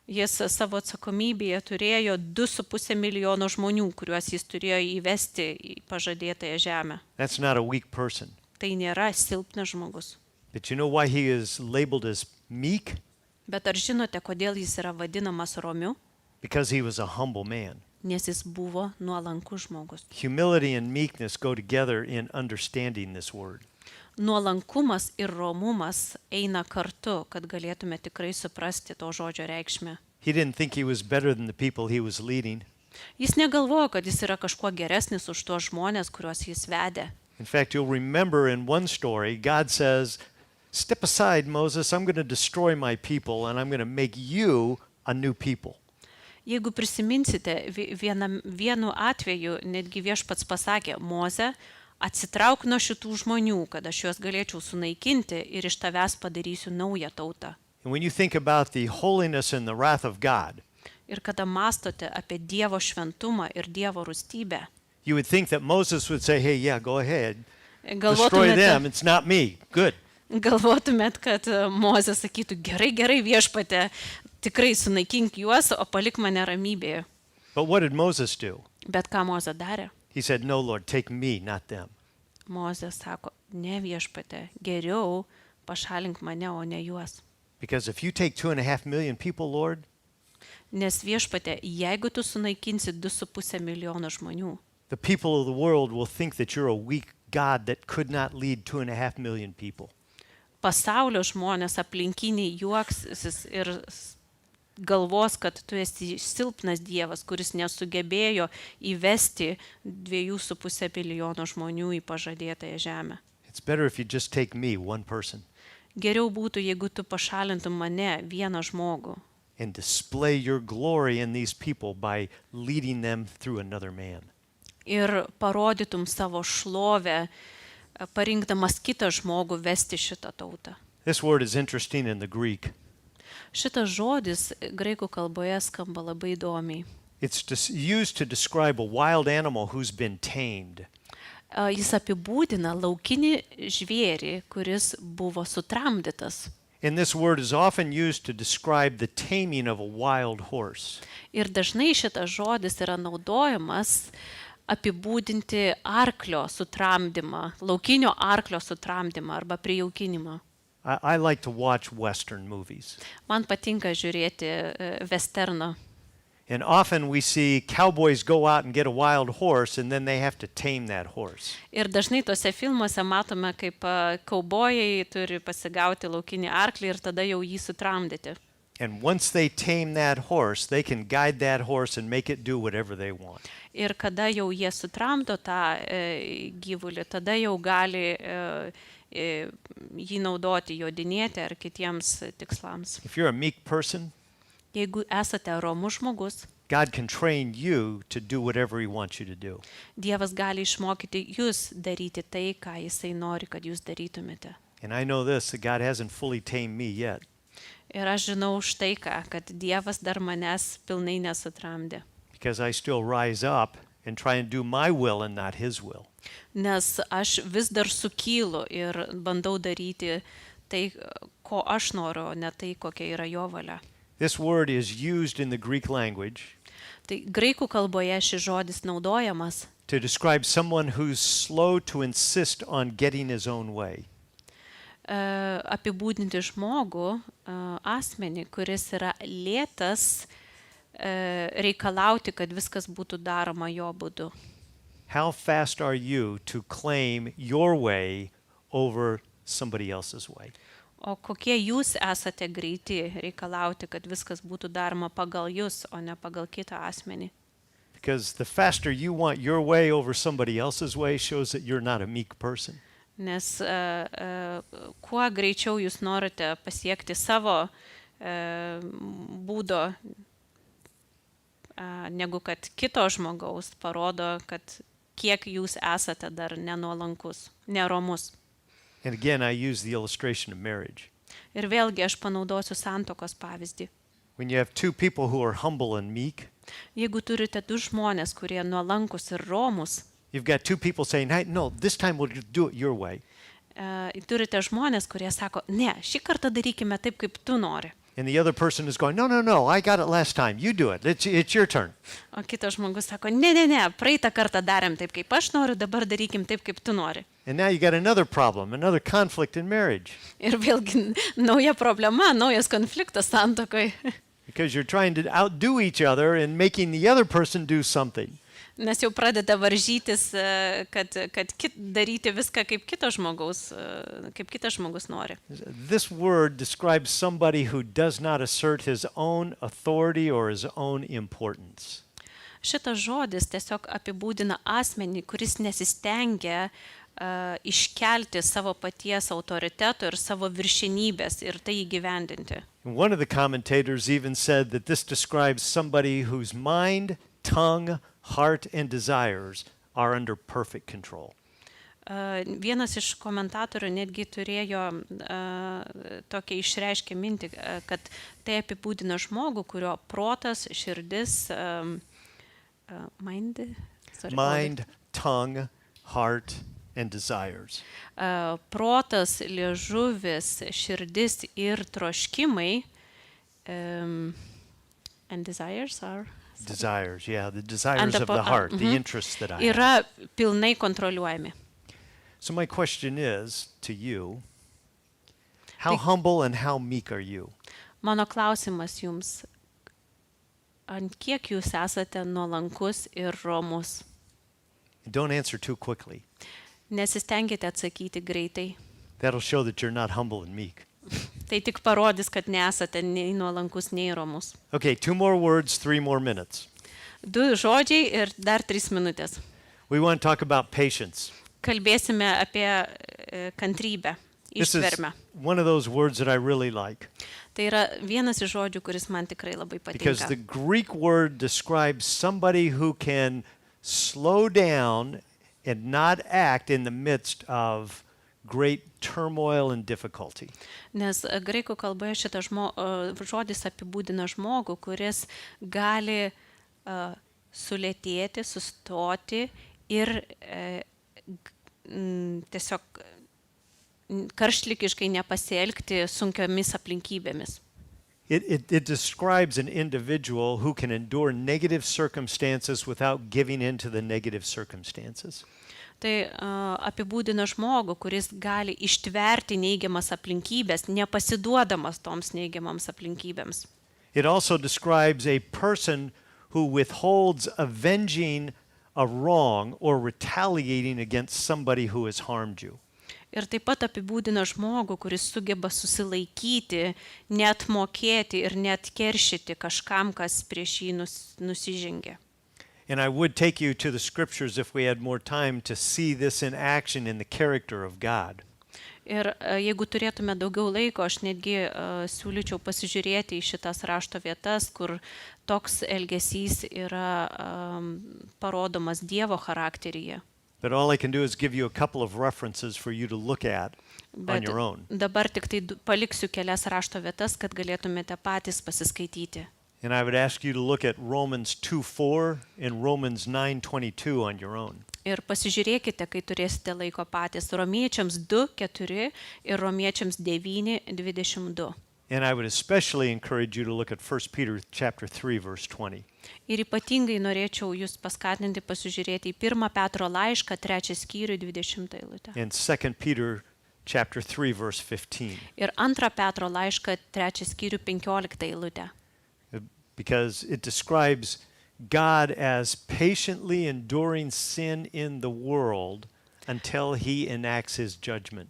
Jis savo atsakomybėje turėjo 2,5 milijono žmonių, kuriuos jis turėjo įvesti į pažadėtąją žemę. That's not a weak person. Tai nėra silpnas žmogus. But you know why he is labeled as meek? Bet ar žinote, kodėl jis yra vadinamas romiu? Because he was a humble man. Nes jis buvo nuolankus žmogus. Humility and meekness go together in understanding this word. Nuolankumas ir romumas eina kartu, kad galėtume tikrai suprasti to žodžio reikšmę. He didn't think he was better than the people he was leading. Jis negalvojo, kad jis yra kažkuo geresnis už tuos žmonės, kuriuos jis vedė. In fact, you'll remember in one story, God says, "Step aside, Moses, I'm going to destroy my people and I'm going to make you a new people." Jeigu prisiminsite, vienu atveju netgi viešpats pasakė, Moze, atsitrauk nuo šitų žmonių, kad aš juos galėčiau sunaikinti ir iš tavęs padarysiu naują tautą. And when you think about the holiness and the wrath of God, Ir kada mastote apie Dievo šventumą ir Dievo rūstybę, you would think that Moses would say, "Hey, yeah, go ahead. Destroy them. It's not me. Good." galvotumėt, kad Mozė sakytų, gerai viešpate, tikrai sunaikink juos, o palik mane ramybėje. But what did Moses do? Bet ką Mozė darė? He said, "No, Lord, take me, not them." Mozė sako, ne viešpate, geriau pašalink mane, o ne juos. Because if you take 2.5 million people, Lord, Nes viešpate, jeigu tu sunaikinsi 2,5 milijono žmonių, the people of the world will think that you're a weak God that could not lead 2.5 million people. pasaulio žmonės aplinkiniai juoksis ir galvos, kad tu esi silpnas Dievas, kuris nesugebėjo įvesti 2,5 milijono žmonių į pažadėtąją žemę. It's better if you just take me, one person, Geriau būtų, jeigu tu pašalintum mane, vieną žmogų, and display your glory in these people by leading them through another man. ir parodytum savo šlovę, parinkdamas kitą žmogų vesti šitą tautą. This word is interesting in the Greek. Šitas žodis graikų kalboje skamba labai įdomiai. It's used to describe a wild animal who's been tamed. Jis apibūdina laukinį žvėrį, kuris buvo sutramdytas. And this word is often used to describe the taming of a wild horse. Ir dažnai šitas žodis yra naudojamas apibūdinti arklio sutramdymą, laukinio arklio sutramdymą arba prijaukinimą. I like to watch Western movies. Man patinka žiūrėti westerną. And often we see cowboys go out and get a wild horse and then they have to tame that horse. Ir dažnai tose filmuose matome, kaip kaubojai turi pasigauti laukinį arklį ir tada jau jį sutramdyti. And once they tame that horse, they can guide that horse and make it do whatever they want. Ir kada jau jie sutramdo tą gyvulį, tada jau gali jį naudoti, jodinėti ar kitiems tikslams. If you're a meek person, Jeigu esate romus žmogus, God can train you to do whatever he wants you to do. Dievas gali išmokyti jūs daryti tai, ką jisai nori, kad jūs darytumėte. And I know this, that God hasn't fully tamed me yet. Ir aš žinau štai ką, kad Dievas dar manęs pilnai nesutramdė. Because I still rise up and try and do my will and not his will. Nes aš vis dar sukylu ir bandau daryti tai, ko aš noriu, o ne tai, kokia yra jo valia. This word is used in the Greek language Tai graikų kalboje šis žodis naudojamas to describe someone who's slow to insist on getting his own way. Apibūdinti žmogų, asmenį, kuris yra lėtas reikalauti, kad viskas būtų daroma jo būdu. How fast are you to claim your way over somebody else's way? O kokie jūs esate greiti reikalauti, kad viskas būtų daroma pagal jūs, o ne pagal kitą asmenį? Because the faster you want your way over somebody else's way shows that you're not a meek person. Nes kuo greičiau jūs norite pasiekti savo būdo, negu kad kito žmogaus, parodo, kad kiek jūs esate dar nenuolankus, neromus. And again, I use the illustration of marriage. Ir vėlgi aš panaudosiu santuokos pavyzdį. When you have two people who are humble and meek, Jeigu turite du žmonės, kurie nuolankus ir romus, you've got two people saying, hey, no, this time we'll do it your way. Turite žmonės, kurie sako, ne, šį kartą darykime taip, kaip tu nori. And the other person is going, no, I got it last time. You do it. It's your turn. O kitas žmogus sako, ne, praeitą kartą darėm taip, kaip aš noriu, dabar darykim taip, kaip tu nori. And now you got another problem, another conflict in marriage. Ir vėlgi nauja problema, naujas konfliktas santuokoje. Because you're trying to outdo each other and making the other person do something. Nes jau pradeda varžytis, kad daryti viską, kaip kitas žmogus nori. This word describes somebody who does not assert his own authority or his own importance. Šitas žodis tiesiog apibūdina asmenį, kuris nesistengia iškelti savo paties autoriteto ir savo viršenybės ir tai įgyvendinti. One of the commentators even said that this describes somebody whose mind, tongue, heart, and desires are under perfect control. Vienas iš komentatorių netgi turėjo tokią išreiškę mintį, kad tai apibūdina žmogų, kurio protas, širdis, Mind, tongue, heart, and desires. Protas, liežuvis, širdis ir troškimai, and desires are... Desires, yeah, the desires of the heart, the interests that I have. Yra pilnai kontroliuojami. So my question is to you, how humble and how meek are you? Mano klausimas jums, ant kiek jūs esate nuolankus ir romus? Don't answer too quickly. Nesistengite atsakyti greitai. That'll show that you're not humble and meek. Tai tik parodys, kad nesate nei nuolankus, nei romus. Okay, 2 more words, 3 more minutes. 2 žodžiai ir dar 3 minutės. We want to talk about patience. Kalbėsime apie kantrybę, This is ištvermę. one of those words that I really like. Tai yra vienas iš žodžių, kuris man tikrai labai Because the patinka. Greek word describes somebody who can slow down and not act in the midst of great turmoil and difficulty. Nes graikų kalboje šitas žodis apibūdina žmogų, kuris gali sulėtėti, sustoti ir tiesiog karštligiškai nepasielgti sunkiomis aplinkybėmis. It describes an individual who can endure negative circumstances without giving in to the negative circumstances. Tai apibūdina žmogų, kuris gali ištverti neigiamas aplinkybės, nepasiduodamas toms neigiamams aplinkybėms. It also describes a person who withholds avenging a wrong or retaliating against somebody who has harmed you. Ir taip pat apibūdina žmogų, kuris sugeba susilaikyti, net mokėti ir net keršyti kažkam, kas prieš jį nusižengė. And I would take you to the scriptures if we had more time to see this in action in the character of God. Ir jeigu turėtume daugiau laiko, aš netgi siūlyčiau pasižiūrėti į šitas rašto vietas, kur toks elgesys yra parodomas Dievo charakteryje. But all I can do is give you a couple of references for you to look at on Bet your own. dabar tik tai paliksiu kelias rašto vietas, kad galėtumėte patys pasiskaityti. And I would ask you to look at Romans 2:4 and Romans 9:22 on your own. Ir pasižiūrėkite, kai turėsite laiko patys, Romiečiams 2:4 ir Romiečiams 9:22. And I would especially encourage you to look at 1 Peter chapter 3 verse 20. Ir ypatingai norėčiau jūs paskatinti pasižiūrėti į 1 Petro laišką, 3 skyrių, 20 eilutę. And 2 Peter chapter 3 verse 15. Ir 2 Petro laišką, 3 skyrių, 15 eilutę. Because it describes God as patiently enduring sin in the world until he enacts his judgment.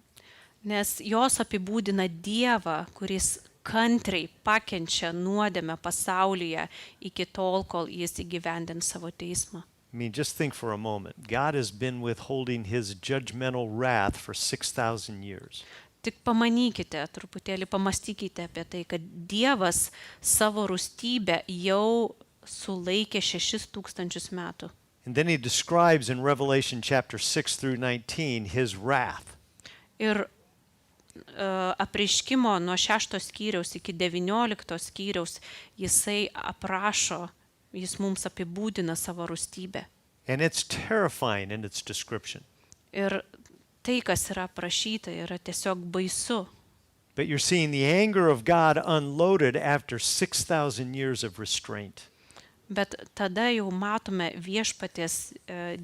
Nes jos apibūdina Dievą, kuris kantriai pakenčia nuodėmę pasaulyje iki tol, kol jis įgyvendins savo teismą. I mean, just think for a moment. God has been withholding his judgmental wrath for 6,000 years. Tik pamanykite, truputėlį pamastykite apie tai, kad Dievas savo rūstybę jau sulaikė 6,000 metų. And then he describes in Revelation chapter 6 through 19 his wrath. Ir apreiškimo nuo 6 skyriaus iki 19 skyriaus jisai aprašo, jis mums apibūdina savo rūstybę. And it's terrifying in its description. Ir tai, kas yra aprašyta, yra tiesiog baisu. But you're seeing the anger of God unloaded after 6,000 years of restraint. Bet tada jau matome viešpaties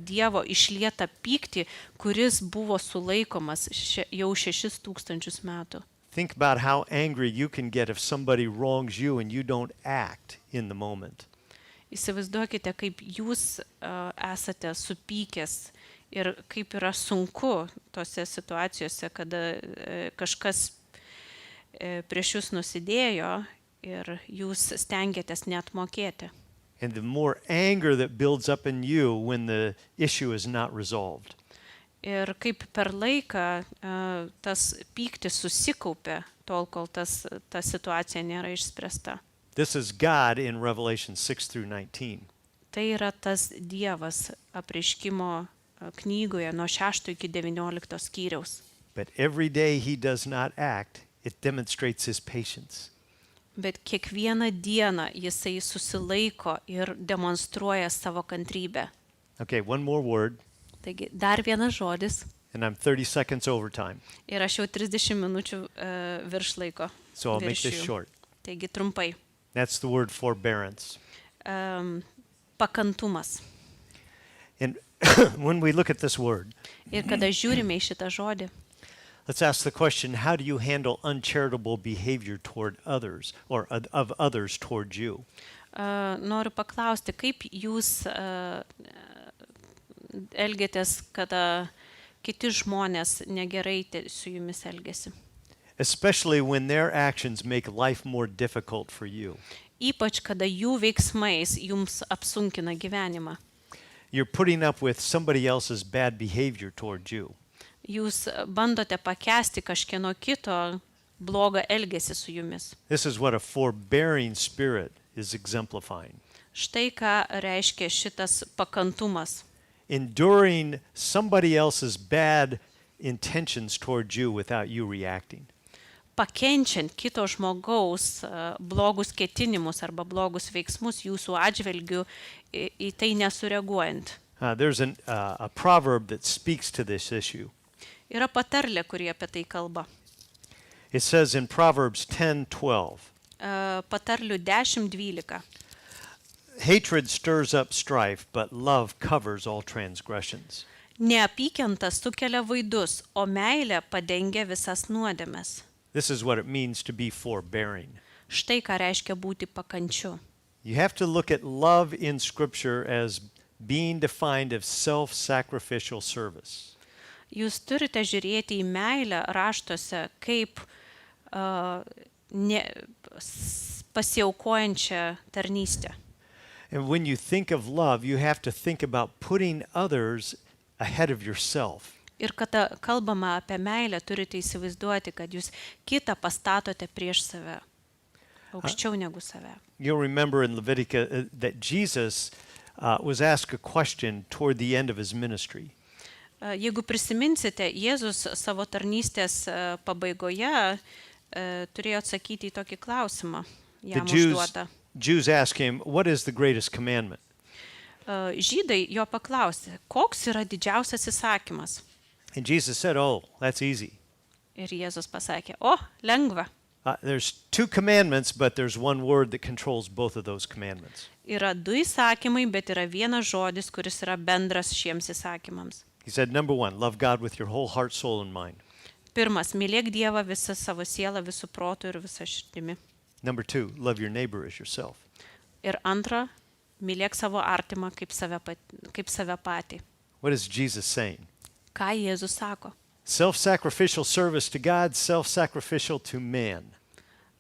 Dievo išlietą pyktį, kuris buvo sulaikomas jau 6,000 metų. Think about how angry you can get if somebody wrongs you and you don't act in the moment. Įsivaizduokite, kaip jūs esate supykęs ir kaip yra sunku tose situacijose, kada kažkas prieš jūs nusidėjo ir jūs stengiatės neatmokėti. And the more anger that builds up in you when the issue is not resolved. Ir kaip per laiką tas pyktis susikaupia tol, kol ta situacija nėra išspręsta. This is God in Revelation 6 through 19. Tai yra tas Dievas apreiškimo knygoje nuo 6 iki 19 skyriaus. But every day he does not act, it demonstrates his patience. Bet kiekvieną dieną jisai susilaiko ir demonstruoja savo kantrybę. Okay, one more word, Taigi, dar vienas žodis. and I'm 30 seconds overtime, Ir aš jau 30 minučių virš laiko. so I'll make this viršiju. short. Taigi, trumpai. That's the word forbearance. Pakantumas. And when we look at this word, Ir kada žiūrime į šitą žodį, let's ask the question, how do you handle uncharitable behavior toward others or of others toward you? noriu paklausti, kaip jūs elgiatės, kada kiti žmonės negerai su jumis elgiasi. Especially when their actions make life more difficult for you. Ypač, kada jų veiksmais jums apsunkina gyvenimą. You're putting up with somebody else's bad behavior toward you. Jūs bandote pakęsti kažkieno kito blogą elgesį su jumis. This is what a forbearing spirit is exemplifying. Štai ką reiškia šitas pakantumas. Enduring somebody else's bad intentions toward you without you reacting. Pakenčiant kito žmogaus blogus ketinimus arba blogus veiksmus jūsų atžvilgių į tai nesureaguojant. There's a proverb that speaks to this issue. Yra patarlė, kurie apie tai kalba. It says in Proverbs 10:12, Patarlių 10:12. hatred stirs up strife, but love covers all transgressions. Neapykanta sukelia vaidus, o meilė padengia visas nuodėmes. This is what it means to be forbearing. Štai ką reiškia būti pakančiu. You have to look at love in Scripture as being defined as self-sacrificial service. Jūs turite žiūrėti į meilę raštuose kaip pasiaukojančią tarnystę. And when you think of love, you have to think about putting others ahead of yourself. Ir kada kalbama apie meilę, turite įsivaizduoti, kad jūs kitą pastatote prieš save, aukščiau negu save. You'll remember in Leviticus that Jesus was asked a question toward the end of his ministry. Jeigu prisiminsite, Jėzus savo tarnystės pabaigoje turėjo atsakyti į tokį klausimą, jam užduotą. Jews ask him, what is the greatest commandment? Žydai jo paklausė, koks yra didžiausias įsakymas? And Jesus said, oh, that's easy. Ir Jėzus pasakė, o, lengva. There's two commandments, but there's one word that controls both of those commandments. Yra du įsakymai, bet yra vienas žodis, kuris yra bendras šiems įsakymams. He said, number one, love God with your whole heart, soul, and mind. Pirmas, mylėk Dievą visą savo sielą, visų protų ir visą širdimi. Number two, love your neighbor as yourself. Ir antra, mylėk savo artimą kaip save patį. What is Jesus saying? Ką Jėzus sako? Self-sacrificial service to God, self-sacrificial to man.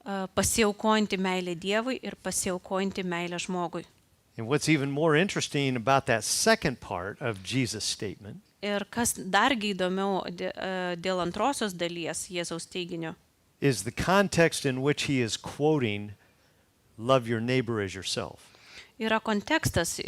Pasiaukojanti meilė Dievui ir pasiaukojanti meilė žmogui. And what's even more interesting about that second part of Jesus' statement Ir kas dargi įdomiau dėl antrosios dalies Jėzaus teiginio, is the context in which he is quoting, love your neighbor as yourself. yra kontekstas,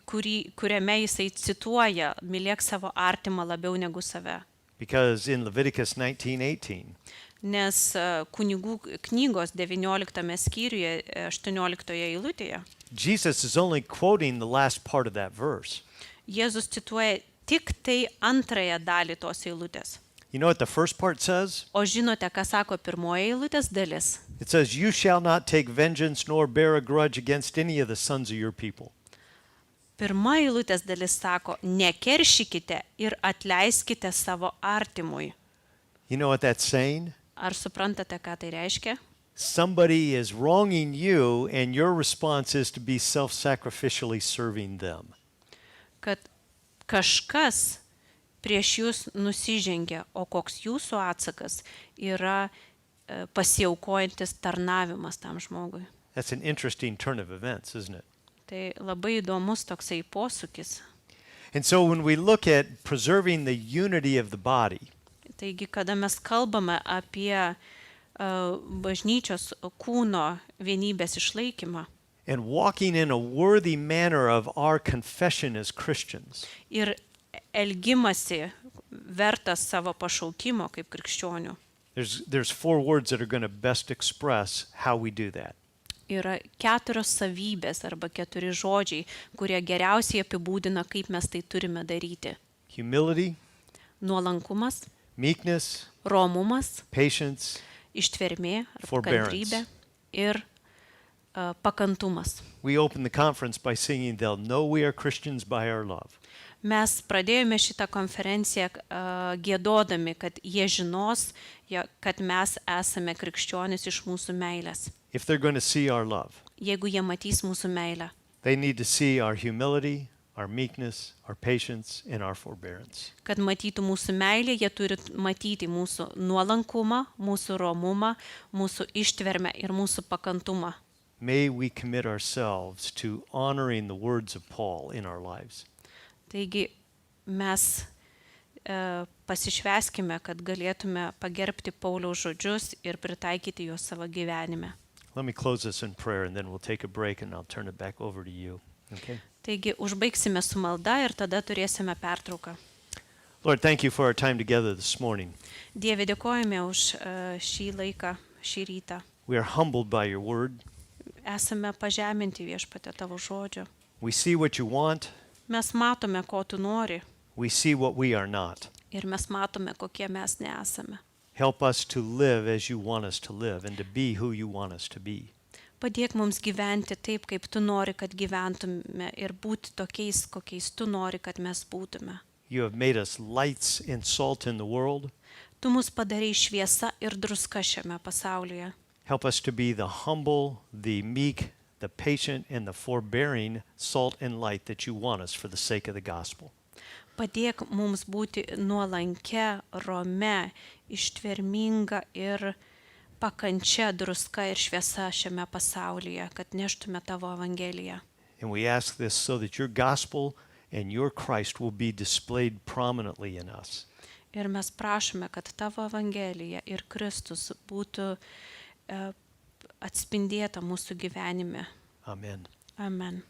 kuriame jisai cituoja, mylėk savo artimą labiau negu save. Because in Leviticus 19:18, Nes kunigų knygos 19 skyriuje 18 eilutėje Jesus is only quoting the last part of that verse. Jėzus cituoja tik tai antrąją dalį tos eilutės. You know what the first part says? O žinote, ką sako pirmoji eilutės dalis? It says, you shall not take vengeance nor bear a grudge against any of the sons of your people. Pirma eilutės dalis sako, nekeršykite ir atleiskite savo artimui. You know what that's saying? Ar suprantate, ką tai reiškia? Somebody is wronging you and your response is to be self-sacrificially serving them. Kad kažkas prieš jūs nusižengia, o koks jūsų atsakas yra pasiaukojantis tarnavimas tam žmogui. That's an interesting turn of events, isn't it? Tai labai įdomus toksai posūkis. And so when we look at preserving the unity of the body, Taigi, kada mes kalbame apie bažnyčios kūno vienybės išlaikymą and walking in a worthy manner of our confession as Christians, ir elgimasi vertas savo pašaukimo kaip krikščionių, there's four words that are going to best express how we do that. yra 4 savybės arba 4 žodžiai, kurie geriausiai apibūdina, kaip mes tai turime daryti. Humility, Nuolankumas, meekness, romumas, patience, ištvermė arba Forbearance. kantrybė ir pakantumas. We open the conference by singing, they'll know we are Christians by our love. Mes pradėjome šitą konferenciją giedodami, kad jie žinos, kad mes esame krikščionys iš mūsų meilės. If they're going to see our love, Jeigu jie matys mūsų meilę, they need to see our humility, our meekness, our patience, and our forbearance. kad matytų mūsų meilę, jie turi matyti mūsų nuolankumą, mūsų romumą, mūsų ištvermę ir mūsų pakantumą. May we commit ourselves to honoring the words of Paul in our lives. Taigi mes pasišvęskime, kad galėtume pagerbti Pauliaus žodžius ir pritaikyti juos savo gyvenime. Let me close this in prayer and then we'll take a break and I'll turn it back over to you. Okay? Taigi užbaigsime su malda ir tada turėsime pertrauką. Lord, thank you for our time together this morning. Dieve, dėkojame už šį laiką, šį rytą. We are humbled by your word. Esame pažeminti Viešpatie tavo žodžio. We see what you want. Mes matome, ko tu nori We see what we are not. ir mes matome, kokie mes nesame. Help us to live as you want us to live and to be who you want us to be. Padėk mums gyventi taip, kaip tu nori, kad gyventume ir būti tokiais, kokiais tu nori, kad mes būtume. You have made us lights and salt in the world. Tu mus padarai šviesa ir druska šiame pasaulyje. Help us to be the humble, the meek, the patient, and the forbearing salt and light that you want us for the sake of the gospel. Padėk mums būti nuolankia, rome, ištverminga ir pakančia druska ir šviesa šiame pasaulyje, kad neštume tavo evangeliją. And we ask this so that your gospel and your Christ will be displayed prominently in us. Ir mes prašome, kad tavo evangelija ir Kristus būtų atspindėta mūsų gyvenime. Amen. Amen.